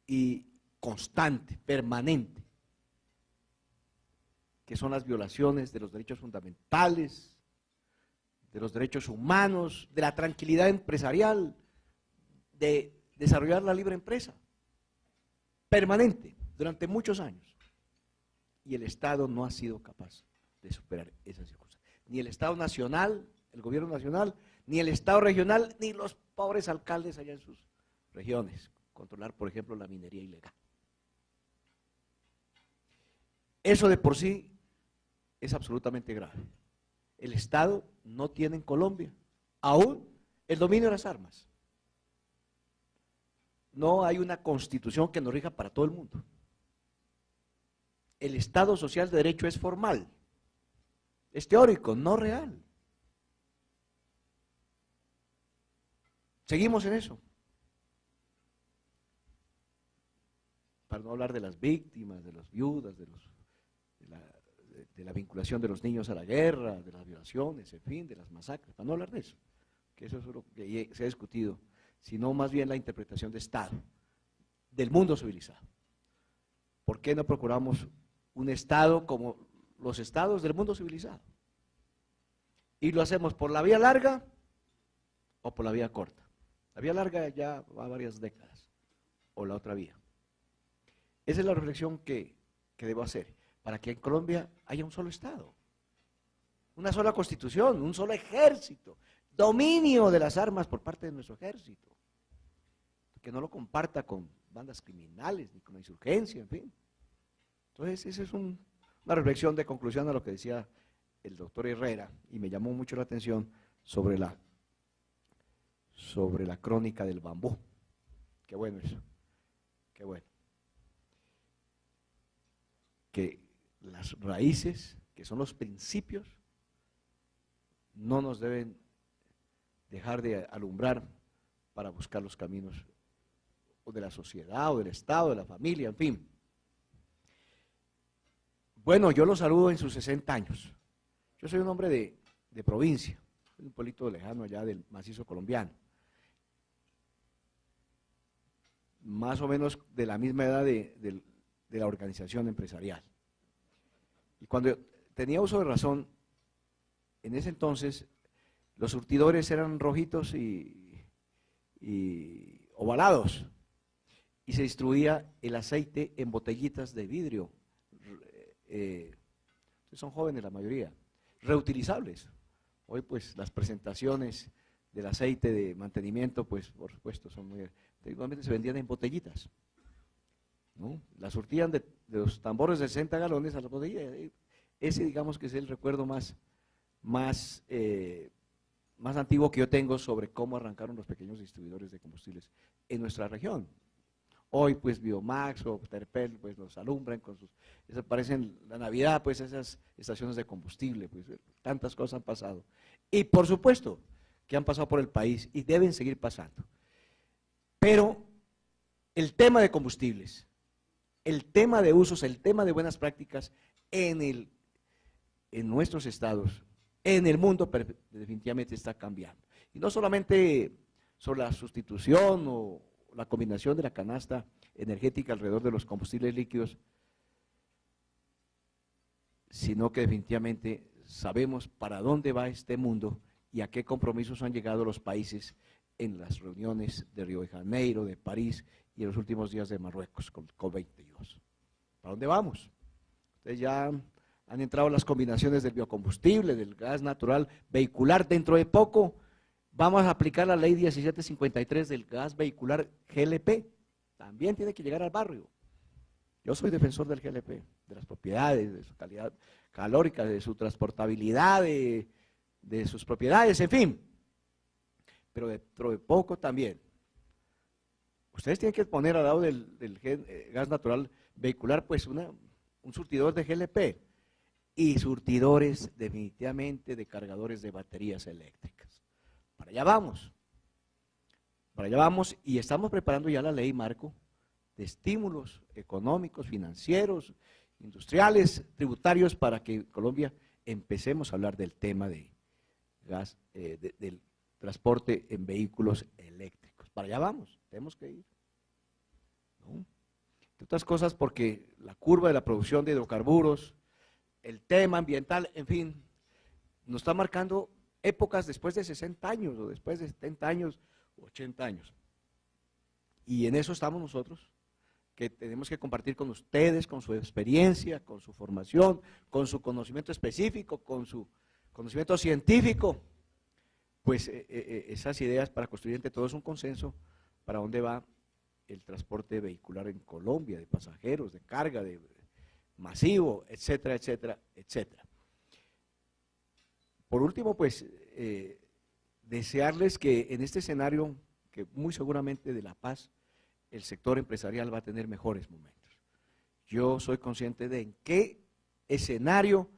y constante, permanente, que son las violaciones de los derechos fundamentales, de los derechos humanos, de la tranquilidad empresarial, de desarrollar la libre empresa, permanente, durante muchos años. Y el Estado no ha sido capaz de superar esas circunstancias. Ni el Estado nacional, el gobierno nacional, ni el Estado regional, ni los pobres alcaldes allá en sus regiones. Controlar, por ejemplo, la minería ilegal. Eso de por sí es absolutamente grave. El Estado no tiene en Colombia aún el dominio de las armas. No hay una constitución que nos rija para todo el mundo. El Estado social de derecho es formal, es teórico, no real. Seguimos en eso. Para no hablar de las víctimas, de las viudas, de la vinculación de los niños a la guerra, de las violaciones, en fin, de las masacres, para no hablar de eso, que eso es lo que se ha discutido, sino más bien la interpretación de Estado, del mundo civilizado. ¿Por qué no procuramos un Estado como los estados del mundo civilizado? Y lo hacemos por la vía larga o por la vía corta. La vía larga ya va varias décadas, o la otra vía. Esa es la reflexión que debo hacer, para que en Colombia haya un solo Estado, una sola constitución, un solo ejército, dominio de las armas por parte de nuestro ejército, que no lo comparta con bandas criminales, ni con la insurgencia, en fin. Entonces, esa es una reflexión de conclusión a lo que decía el doctor Herrera, y me llamó mucho la atención sobre la crónica del bambú. Qué bueno eso, qué bueno. Que las raíces, que son los principios, no nos deben dejar de alumbrar para buscar los caminos o de la sociedad, o del Estado, de la familia, en fin. Bueno, yo lo saludo en sus 60 años. Yo soy un hombre de provincia, un pueblito lejano allá del macizo colombiano. Más o menos de la misma edad de la organización empresarial. Y cuando tenía uso de razón, en ese entonces los surtidores eran rojitos y ovalados, y se distribuía el aceite en botellitas de vidrio. Son jóvenes la mayoría, reutilizables. Hoy pues las presentaciones del aceite de mantenimiento, pues por supuesto son muy... Igualmente se vendían en botellitas, ¿no? Las surtían de los tambores de 60 galones a la botella. Ese, digamos, que es el recuerdo más antiguo que yo tengo sobre cómo arrancaron los pequeños distribuidores de combustibles en nuestra región. Hoy pues Biomax o Terpel pues nos alumbran con sus, eso parecen la Navidad, pues esas estaciones de combustible, pues tantas cosas han pasado. Y por supuesto que han pasado por el país y deben seguir pasando. Pero el tema de combustibles, el tema de usos, el tema de buenas prácticas en nuestros estados, en el mundo, definitivamente está cambiando. Y no solamente sobre la sustitución o la combinación de la canasta energética alrededor de los combustibles líquidos, sino que definitivamente sabemos para dónde va este mundo y a qué compromisos han llegado los países en las reuniones de Río de Janeiro, de París y en los últimos días de Marruecos con COP22. ¿Para dónde vamos? Ustedes ya han entrado las combinaciones del biocombustible, del gas natural vehicular. Dentro de poco vamos a aplicar la ley 1753 del gas vehicular GLP. También tiene que llegar al barrio. Yo soy defensor del GLP, de las propiedades, de su calidad calórica, de su transportabilidad, de sus propiedades, en fin. Pero dentro de poco también. Ustedes tienen que poner al lado del gas natural vehicular, pues un surtidor de GLP y surtidores definitivamente de cargadores de baterías eléctricas. Para allá vamos. Para allá vamos y estamos preparando ya la ley marco de estímulos económicos, financieros, industriales, tributarios, para que en Colombia empecemos a hablar del tema de gas, del transporte en vehículos eléctricos. Para allá vamos, tenemos que ir. ¿No? Entre otras cosas porque la curva de la producción de hidrocarburos, el tema ambiental, en fin, nos está marcando épocas después de 60 años, o después de 70 años, o 80 años. Y en eso estamos nosotros, que tenemos que compartir con ustedes, con su experiencia, con su formación, con su conocimiento específico, con su conocimiento científico, pues esas ideas para construir entre todos un consenso para dónde va el transporte vehicular en Colombia, de pasajeros, de carga, de masivo, etcétera, etcétera, etcétera. Por último, pues, desearles que en este escenario, que muy seguramente de la paz, el sector empresarial va a tener mejores momentos. Yo soy consciente de en qué escenario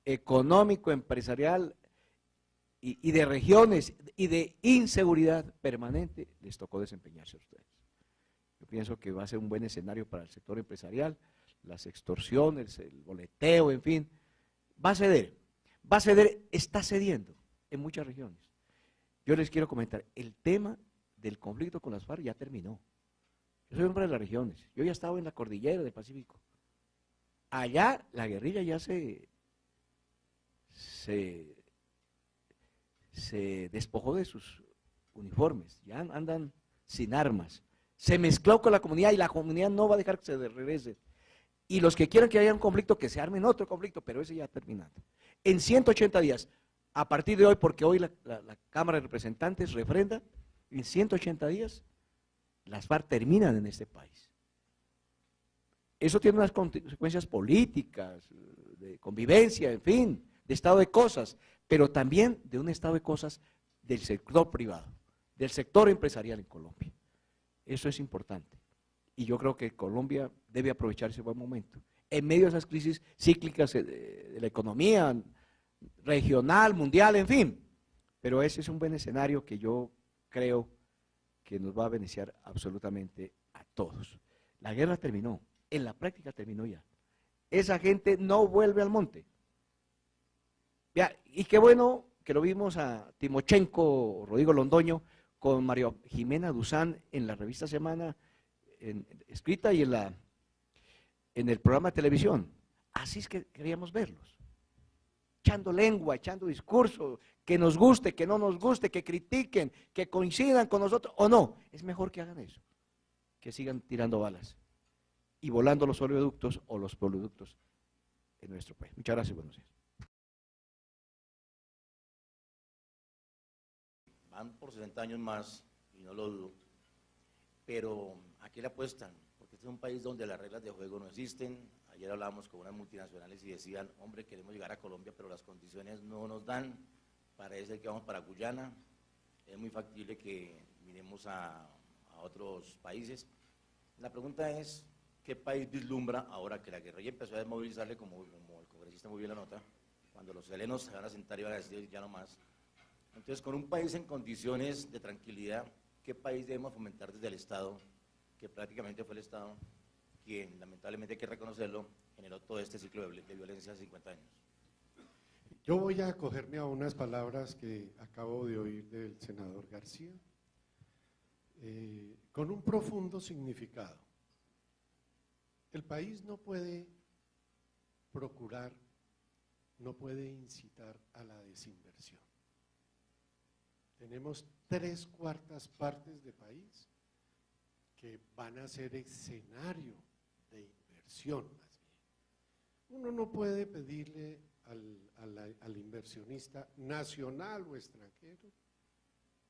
económico, empresarial y de regiones y de inseguridad permanente les tocó desempeñarse a ustedes. Yo pienso que va a ser un buen escenario para el sector empresarial, las extorsiones, el boleteo, en fin, va a ceder, está cediendo en muchas regiones. Yo les quiero comentar, el tema del conflicto con las FARC ya terminó. Yo soy hombre de las regiones, yo ya estaba en la cordillera del Pacífico. Allá la guerrilla ya se despojó de sus uniformes, ya andan sin armas. Se mezcló con la comunidad y la comunidad no va a dejar que se regrese. Y los que quieran que haya un conflicto, que se armen otro conflicto, pero ese ya terminado. En 180 días, a partir de hoy, porque hoy la Cámara de Representantes refrenda, en 180 días, las FARC terminan en este país. Eso tiene unas consecuencias políticas, de convivencia, en fin, de estado de cosas, pero también de un estado de cosas del sector privado, del sector empresarial en Colombia. Eso es importante. Y yo creo que Colombia debe aprovechar ese buen momento. En medio de esas crisis cíclicas de la economía regional, mundial, en fin. Pero ese es un buen escenario que yo creo que nos va a beneficiar absolutamente a todos. La guerra terminó, en la práctica terminó ya. Esa gente no vuelve al monte. Ya, y qué bueno que lo vimos a Timochenko, Rodrigo Londoño, con María Jimena Duzán en la revista Semana, escrita y en el programa de televisión. Así es que queríamos verlos. Echando lengua, echando discurso, que nos guste, que no nos guste, que critiquen, que coincidan con nosotros o no. Es mejor que hagan eso, que sigan tirando balas y volando los oleoductos o los productos en nuestro país. Muchas gracias, buenos días. Van por 60 años más, y no lo dudo, pero aquí le apuestan, porque este es un país donde las reglas de juego no existen. Ayer hablábamos con unas multinacionales y decían, hombre, queremos llegar a Colombia, pero las condiciones no nos dan. Parece que vamos para Guyana, es muy factible que miremos a otros países. La pregunta es, ¿qué país vislumbra ahora que la guerrilla empezó a desmovilizarle, como el congresista muy bien la nota, cuando los helenos se van a sentar y van a decir ya no más? Entonces, con un país en condiciones de tranquilidad, ¿qué país debemos fomentar desde el Estado, que prácticamente fue el Estado quien, lamentablemente hay que reconocerlo, generó todo este ciclo de violencia hace 50 años? Yo voy a acogerme a unas palabras que acabo de oír del senador García, con un profundo significado. El país no puede procurar, no puede incitar a la desinversión. tenemos 3/4 partes de país que van a ser escenario de inversión más bien. Uno no puede pedirle al inversionista nacional o extranjero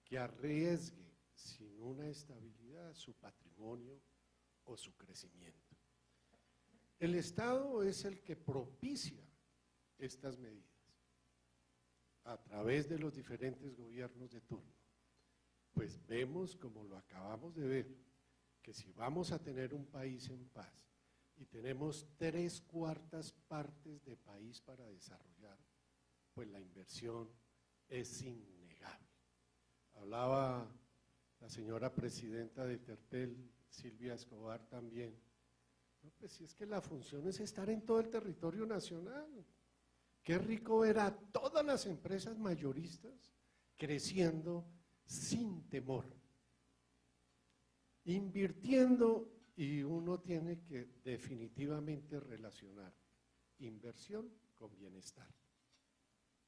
que arriesgue sin una estabilidad su patrimonio o su crecimiento. El Estado es el que propicia estas medidas a través de los diferentes gobiernos de turno. Pues vemos, como lo acabamos de ver, que si vamos a tener un país en paz y tenemos 3/4 partes de país para desarrollar, pues la inversión es innegable. Hablaba la señora presidenta de Terpel, Silvia Escobar también. No, pues si es que la función es estar en todo el territorio nacional. Qué rico ver a todas las empresas mayoristas creciendo sin temor, invirtiendo, y uno tiene que definitivamente relacionar inversión con bienestar.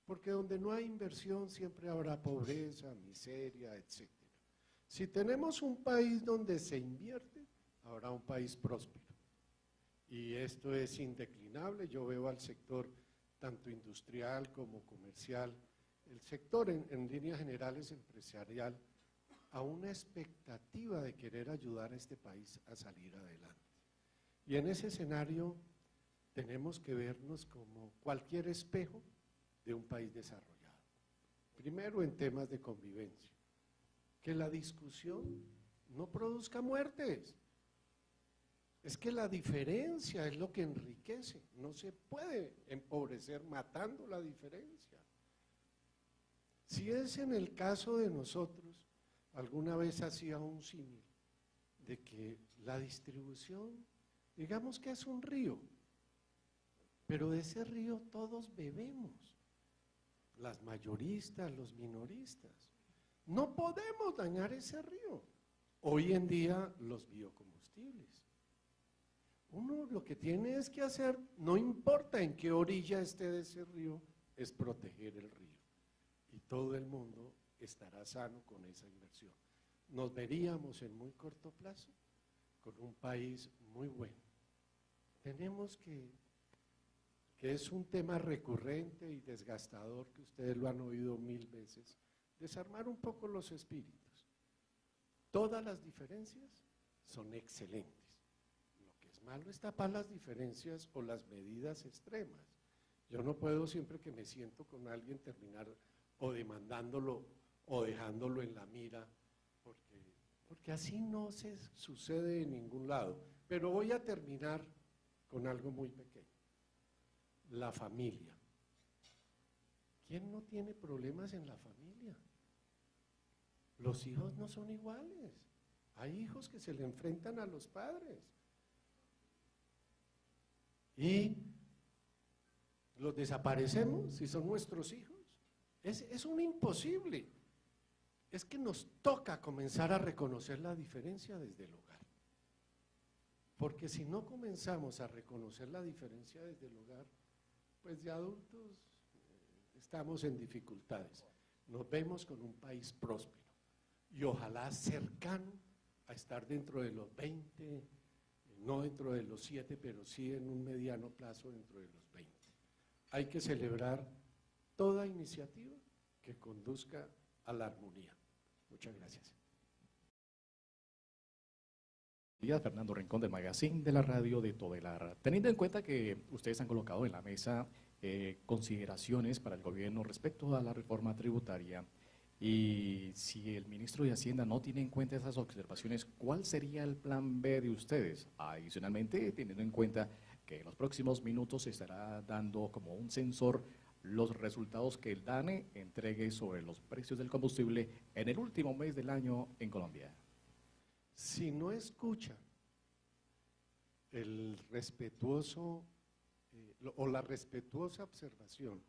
Porque donde no hay inversión siempre habrá pobreza, miseria, etc. Si tenemos un país donde se invierte, habrá un país próspero. Y esto es indeclinable. Yo veo al sector tanto industrial como comercial, el sector en líneas generales empresarial, a una expectativa de querer ayudar a este país a salir adelante. Y en ese escenario tenemos que vernos como cualquier espejo de un país desarrollado. Primero, en temas de convivencia, que la discusión no produzca muertes. Es que la diferencia es lo que enriquece, no se puede empobrecer matando la diferencia. Si es en el caso de nosotros, alguna vez hacía un símil de que la distribución, digamos que es un río, pero de ese río todos bebemos, las mayoristas, los minoristas. No podemos dañar ese río. Hoy en día los biocombustibles. Uno lo que tiene es que hacer, no importa en qué orilla esté de ese río, es proteger el río. Y todo el mundo estará sano con esa inversión. Nos veríamos en muy corto plazo con un país muy bueno. Tenemos que es un tema recurrente y desgastador, que ustedes lo han oído 1000 veces, desarmar un poco los espíritus. Todas las diferencias son excelentes. Lo que es malo es tapar las diferencias o las medidas extremas. Yo no puedo, siempre que me siento con alguien, terminar o demandándolo o dejándolo en la mira, porque así no se sucede en ningún lado. Pero voy a terminar con algo muy pequeño. La familia. ¿Quién no tiene problemas en la familia? Los hijos no son iguales. Hay hijos que se le enfrentan a los padres. Y los desaparecemos si son nuestros hijos. Es un imposible. Es que nos toca comenzar a reconocer la diferencia desde el hogar. Porque si no comenzamos a reconocer la diferencia desde el hogar, pues de adultos estamos en dificultades. Nos vemos con un país próspero y ojalá cercano a estar dentro de los 20, no dentro de los 7, pero sí en un mediano plazo dentro de los 20. Hay que celebrar toda iniciativa que conduzca a la armonía. Muchas gracias. Fernando Rincón del Magazine de la Radio de Todelar. Teniendo en cuenta que ustedes han colocado en la mesa consideraciones para el gobierno respecto a la reforma tributaria, y si el ministro de Hacienda no tiene en cuenta esas observaciones, ¿cuál sería el plan B de ustedes? Adicionalmente, teniendo en cuenta que en los próximos minutos se estará dando como un sensor los resultados que el DANE entregue sobre los precios del combustible en el último mes del año en Colombia. Si no escucha el respetuoso o la respetuosa observación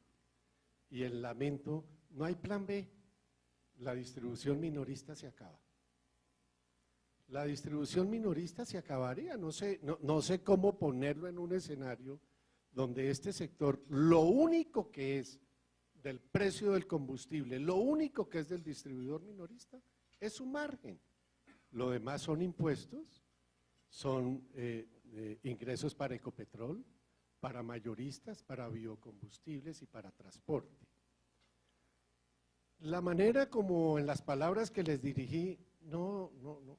y el lamento, no hay plan B. La distribución minorista se acaba. La distribución minorista se acabaría. No sé cómo ponerlo en un escenario donde este sector, lo único que es del precio del combustible, lo único que es del distribuidor minorista es su margen. Lo demás son impuestos, son ingresos para Ecopetrol, para mayoristas, para biocombustibles y para transporte. La manera como en las palabras que les dirigí, no,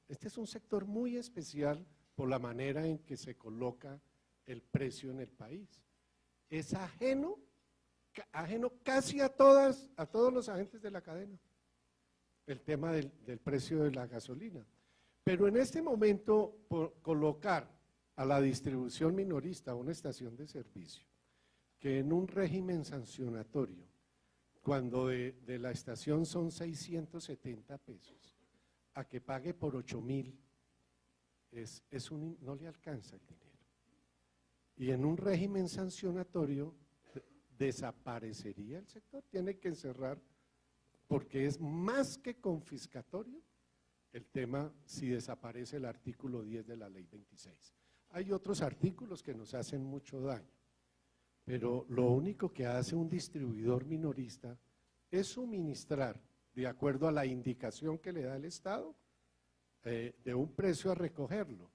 este es un sector muy especial por la manera en que se coloca el precio en el país. Es ajeno casi a todos los agentes de la cadena, el tema del precio de la gasolina. Pero en este momento, por colocar a la distribución minorista una estación de servicio, que en un régimen sancionatorio, cuando de la estación son 670 pesos, a que pague por 8.000, no le alcanza el dinero. Y en un régimen sancionatorio desaparecería el sector, tiene que encerrar, porque es más que confiscatorio el tema si desaparece el artículo 10 de la ley 26. Hay otros artículos que nos hacen mucho daño, pero lo único que hace un distribuidor minorista es suministrar, de acuerdo a la indicación que le da el Estado, de un precio a recogerlo.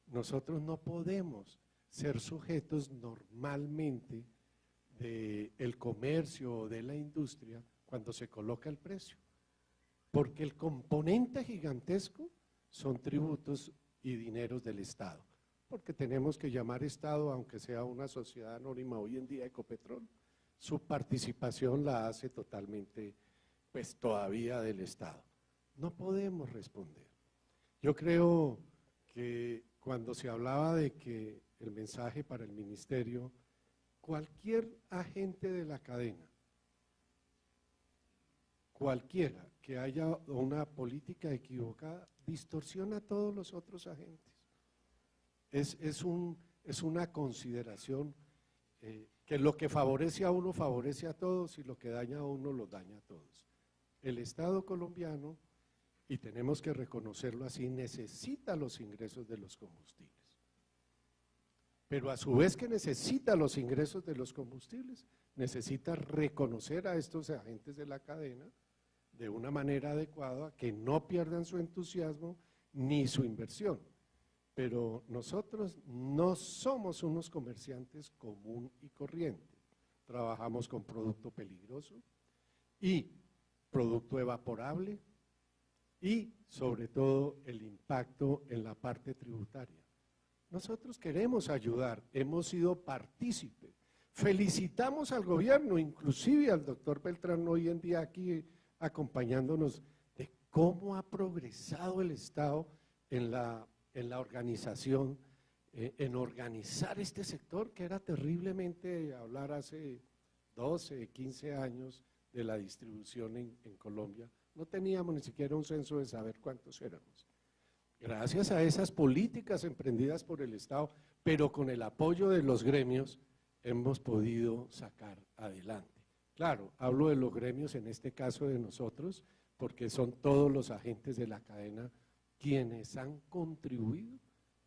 Nosotros no podemos ser sujetos normalmente del comercio o de la industria cuando se coloca el precio, porque el componente gigantesco son tributos y dineros del Estado, porque tenemos que llamar Estado, aunque sea una sociedad anónima hoy en día Ecopetrol, su participación la hace totalmente, pues todavía del Estado. No podemos responder. Yo creo que cuando se hablaba de que el mensaje para el ministerio, cualquier agente de la cadena, cualquiera que haya una política equivocada, distorsiona a todos los otros agentes. Es una consideración que lo que favorece a uno favorece a todos y lo que daña a uno lo daña a todos. El Estado colombiano, y tenemos que reconocerlo así, necesita los ingresos de los combustibles. Pero a su vez que necesita los ingresos de los combustibles, necesita reconocer a estos agentes de la cadena de una manera adecuada, que no pierdan su entusiasmo ni su inversión. Pero nosotros no somos unos comerciantes común y corriente. Trabajamos con producto peligroso y producto evaporable y sobre todo el impacto en la parte tributaria. Nosotros queremos ayudar, hemos sido partícipes, felicitamos al gobierno, inclusive al doctor Beltrán hoy en día aquí acompañándonos, de cómo ha progresado el Estado en la organización, en organizar este sector que era terriblemente hablar hace 12, 15 años de la distribución en Colombia. No teníamos ni siquiera un censo de saber cuántos éramos. Gracias a esas políticas emprendidas por el Estado, pero con el apoyo de los gremios, hemos podido sacar adelante. Claro, hablo de los gremios en este caso de nosotros, porque son todos los agentes de la cadena quienes han contribuido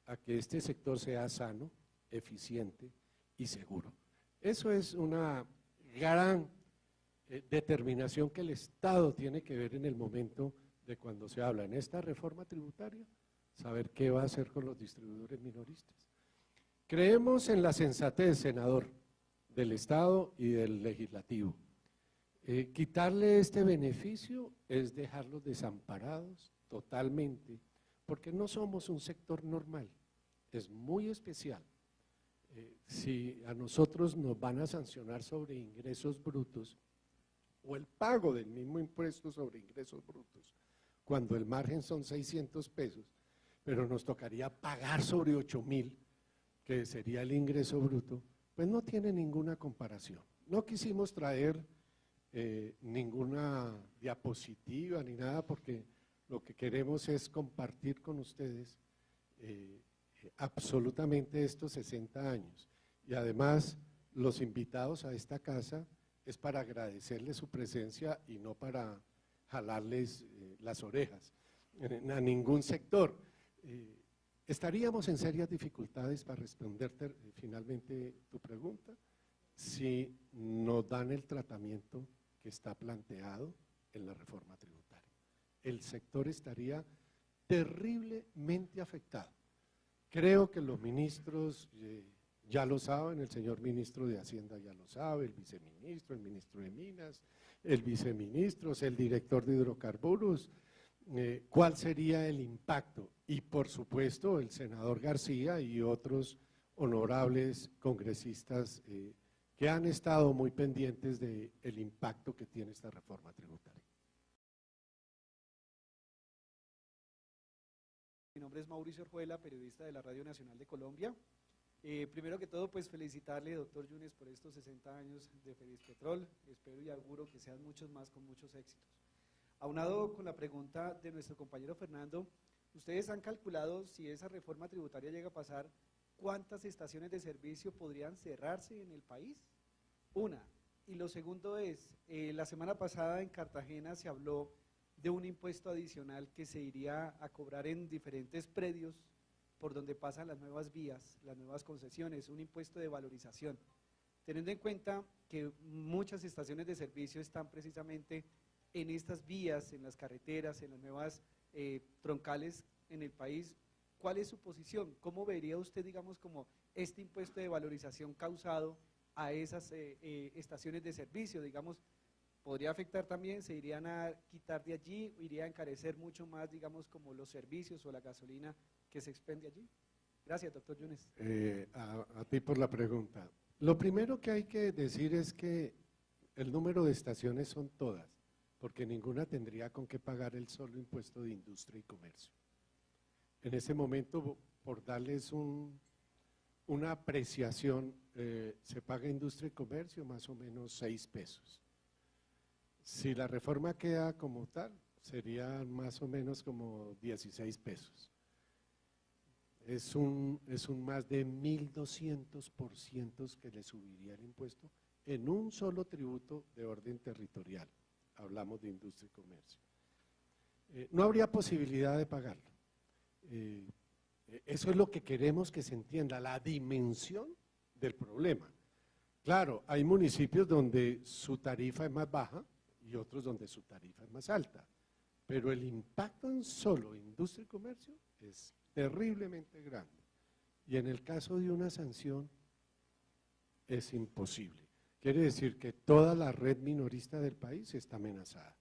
a que este sector sea sano, eficiente y seguro. Eso es una gran determinación que el Estado tiene que ver en el momento de cuando se habla en esta reforma tributaria, saber qué va a hacer con los distribuidores minoristas. Creemos en la sensatez, senador, del Estado y del Legislativo. Quitarle este beneficio es dejarlos desamparados totalmente, porque no somos un sector normal, es muy especial. Si a nosotros nos van a sancionar sobre ingresos brutos o el pago del mismo impuesto sobre ingresos brutos, cuando el margen son 600 pesos, pero nos tocaría pagar sobre 8.000, que sería el ingreso bruto, pues no tiene ninguna comparación. No quisimos traer ninguna diapositiva ni nada, porque lo que queremos es compartir con ustedes absolutamente estos 60 años. Y además, los invitados a esta casa es para agradecerles su presencia y no para jalarles las orejas a ningún sector. Estaríamos en serias dificultades para responderte finalmente tu pregunta si nos dan el tratamiento que está planteado en la reforma tributaria. El sector estaría terriblemente afectado. Creo que los ministros ya lo saben, el señor ministro de Hacienda ya lo sabe, el viceministro, el ministro de Minas, el viceministro, el director de hidrocarburos, cuál sería el impacto. Y por supuesto el senador García y otros honorables congresistas que han estado muy pendientes del impacto que tiene esta reforma tributaria. Mi nombre es Mauricio Orjuela, periodista de la Radio Nacional de Colombia. Primero que todo, pues felicitarle, doctor Yunes, por estos 60 años de Fedispetrol. Espero y auguro que sean muchos más con muchos éxitos. Aunado con la pregunta de nuestro compañero Fernando, ¿ustedes han calculado si esa reforma tributaria llega a pasar, cuántas estaciones de servicio podrían cerrarse en el país? Una. Y lo segundo es, la semana pasada en Cartagena se habló de un impuesto adicional que se iría a cobrar en diferentes predios por donde pasan las nuevas vías, las nuevas concesiones, un impuesto de valorización. Teniendo en cuenta que muchas estaciones de servicio están precisamente en estas vías, en las carreteras, en las nuevas troncales en el país, ¿cuál es su posición? ¿Cómo vería usted, digamos, como este impuesto de valorización causado a esas estaciones de servicio? Digamos, ¿podría afectar también? ¿Se irían a quitar de allí? ¿O iría a encarecer mucho más, digamos, como los servicios o la gasolina que se expende allí? Gracias, doctor Yunes. A ti por la pregunta. Lo primero que hay que decir es que el número de estaciones son todas, porque ninguna tendría con qué pagar el solo impuesto de industria y comercio. En ese momento, por darles una apreciación, se paga industria y comercio más o menos 6 pesos. Si la reforma queda como tal, serían más o menos como 16 pesos. Es un más de 1.200% que le subiría el impuesto en un solo tributo de orden territorial. Hablamos de industria y comercio. No habría posibilidad de pagarlo. Eso es lo que queremos que se entienda, la dimensión del problema. Claro, hay municipios donde su tarifa es más baja y otros donde su tarifa es más alta, pero el impacto en solo industria y comercio es terriblemente grande. Y en el caso de una sanción es imposible. Quiere decir que toda la red minorista del país está amenazada.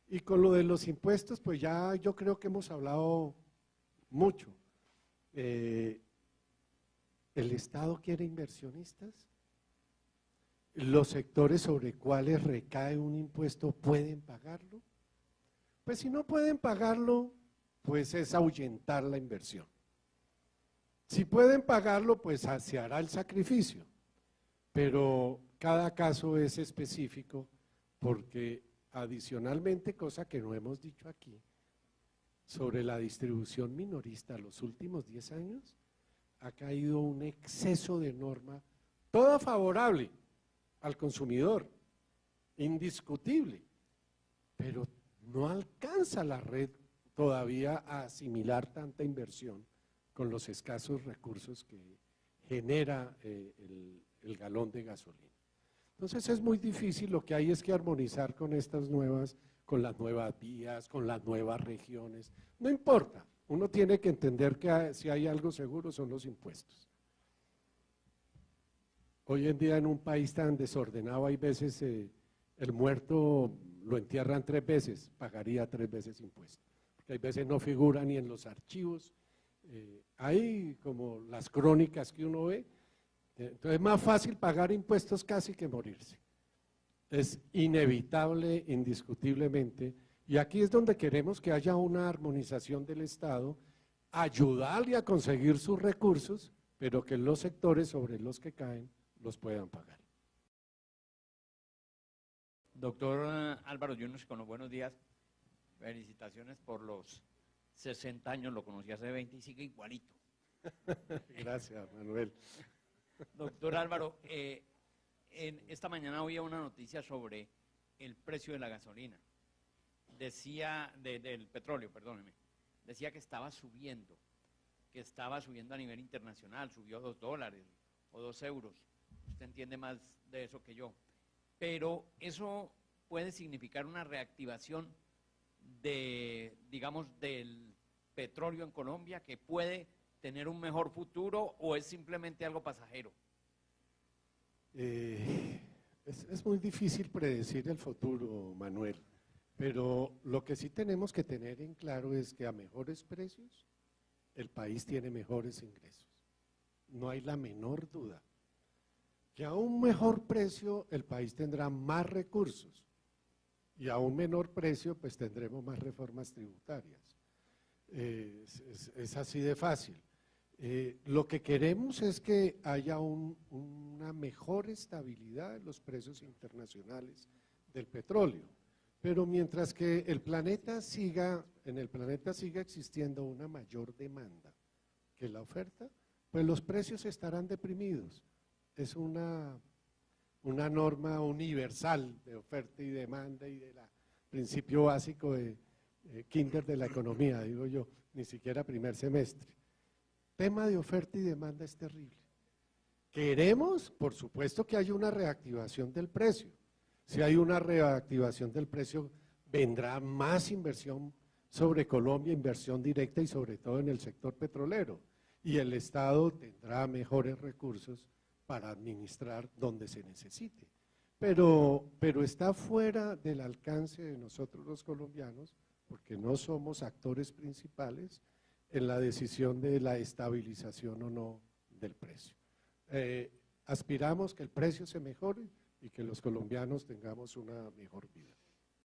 Y con lo de los impuestos, pues ya yo creo que hemos hablado mucho. ¿El Estado quiere inversionistas? ¿Los sectores sobre cuales recae un impuesto pueden pagarlo? Pues si no pueden pagarlo, pues es ahuyentar la inversión. Si pueden pagarlo, pues se hará el sacrificio, pero cada caso es específico porque adicionalmente, cosa que no hemos dicho aquí, sobre la distribución minorista los últimos 10 años, ha caído un exceso de norma, toda favorable al consumidor, indiscutible, pero no alcanza la red todavía a asimilar tanta inversión con los escasos recursos que genera el galón de gasolina. Entonces es muy difícil, lo que hay es que armonizar con estas nuevas, con las nuevas vías, con las nuevas regiones, no importa, uno tiene que entender que si hay algo seguro son los impuestos. Hoy en día en un país tan desordenado hay veces el muerto lo entierran 3 veces, pagaría 3 veces impuestos, porque hay veces no figura ni en los archivos, hay como las crónicas que uno ve, entonces es más fácil pagar impuestos casi que morirse. Es inevitable, indiscutiblemente, y aquí es donde queremos que haya una armonización del Estado, ayudarle a conseguir sus recursos, pero que los sectores sobre los que caen los puedan pagar. Doctor Álvaro Yunes, con los buenos días, felicitaciones por los 60 años, lo conocí hace 20 y sigue igualito. Gracias, Manuel. Doctor Álvaro, esta mañana había una noticia sobre el precio de la gasolina, decía, del petróleo, perdóneme, decía que estaba subiendo a nivel internacional, subió $2 o 2 euros. usted entiende más de eso que yo. Pero eso puede significar una reactivación de, digamos, del petróleo en Colombia, que puede tener un mejor futuro, o es simplemente algo pasajero. Es muy difícil predecir el futuro, Manuel, pero lo que sí tenemos que tener en claro es que a mejores precios el país tiene mejores ingresos. No hay la menor duda. Que a un mejor precio el país tendrá más recursos y a un menor precio pues tendremos más reformas tributarias. Es así de fácil. Lo que queremos es que haya una mejor estabilidad en los precios internacionales del petróleo, pero mientras que en el planeta siga existiendo una mayor demanda que la oferta, pues los precios estarán deprimidos. Es una norma universal de oferta y demanda y del principio básico de kinder de la economía, digo yo, ni siquiera primer semestre. Tema de oferta y demanda es terrible. Queremos, por supuesto, que haya una reactivación del precio. Si hay una reactivación del precio, vendrá más inversión sobre Colombia, inversión directa y sobre todo en el sector petrolero. Y el Estado tendrá mejores recursos para administrar donde se necesite. Pero está fuera del alcance de nosotros los colombianos, porque no somos actores principales en la decisión de la estabilización o no del precio. Aspiramos que el precio se mejore y que los colombianos tengamos una mejor vida.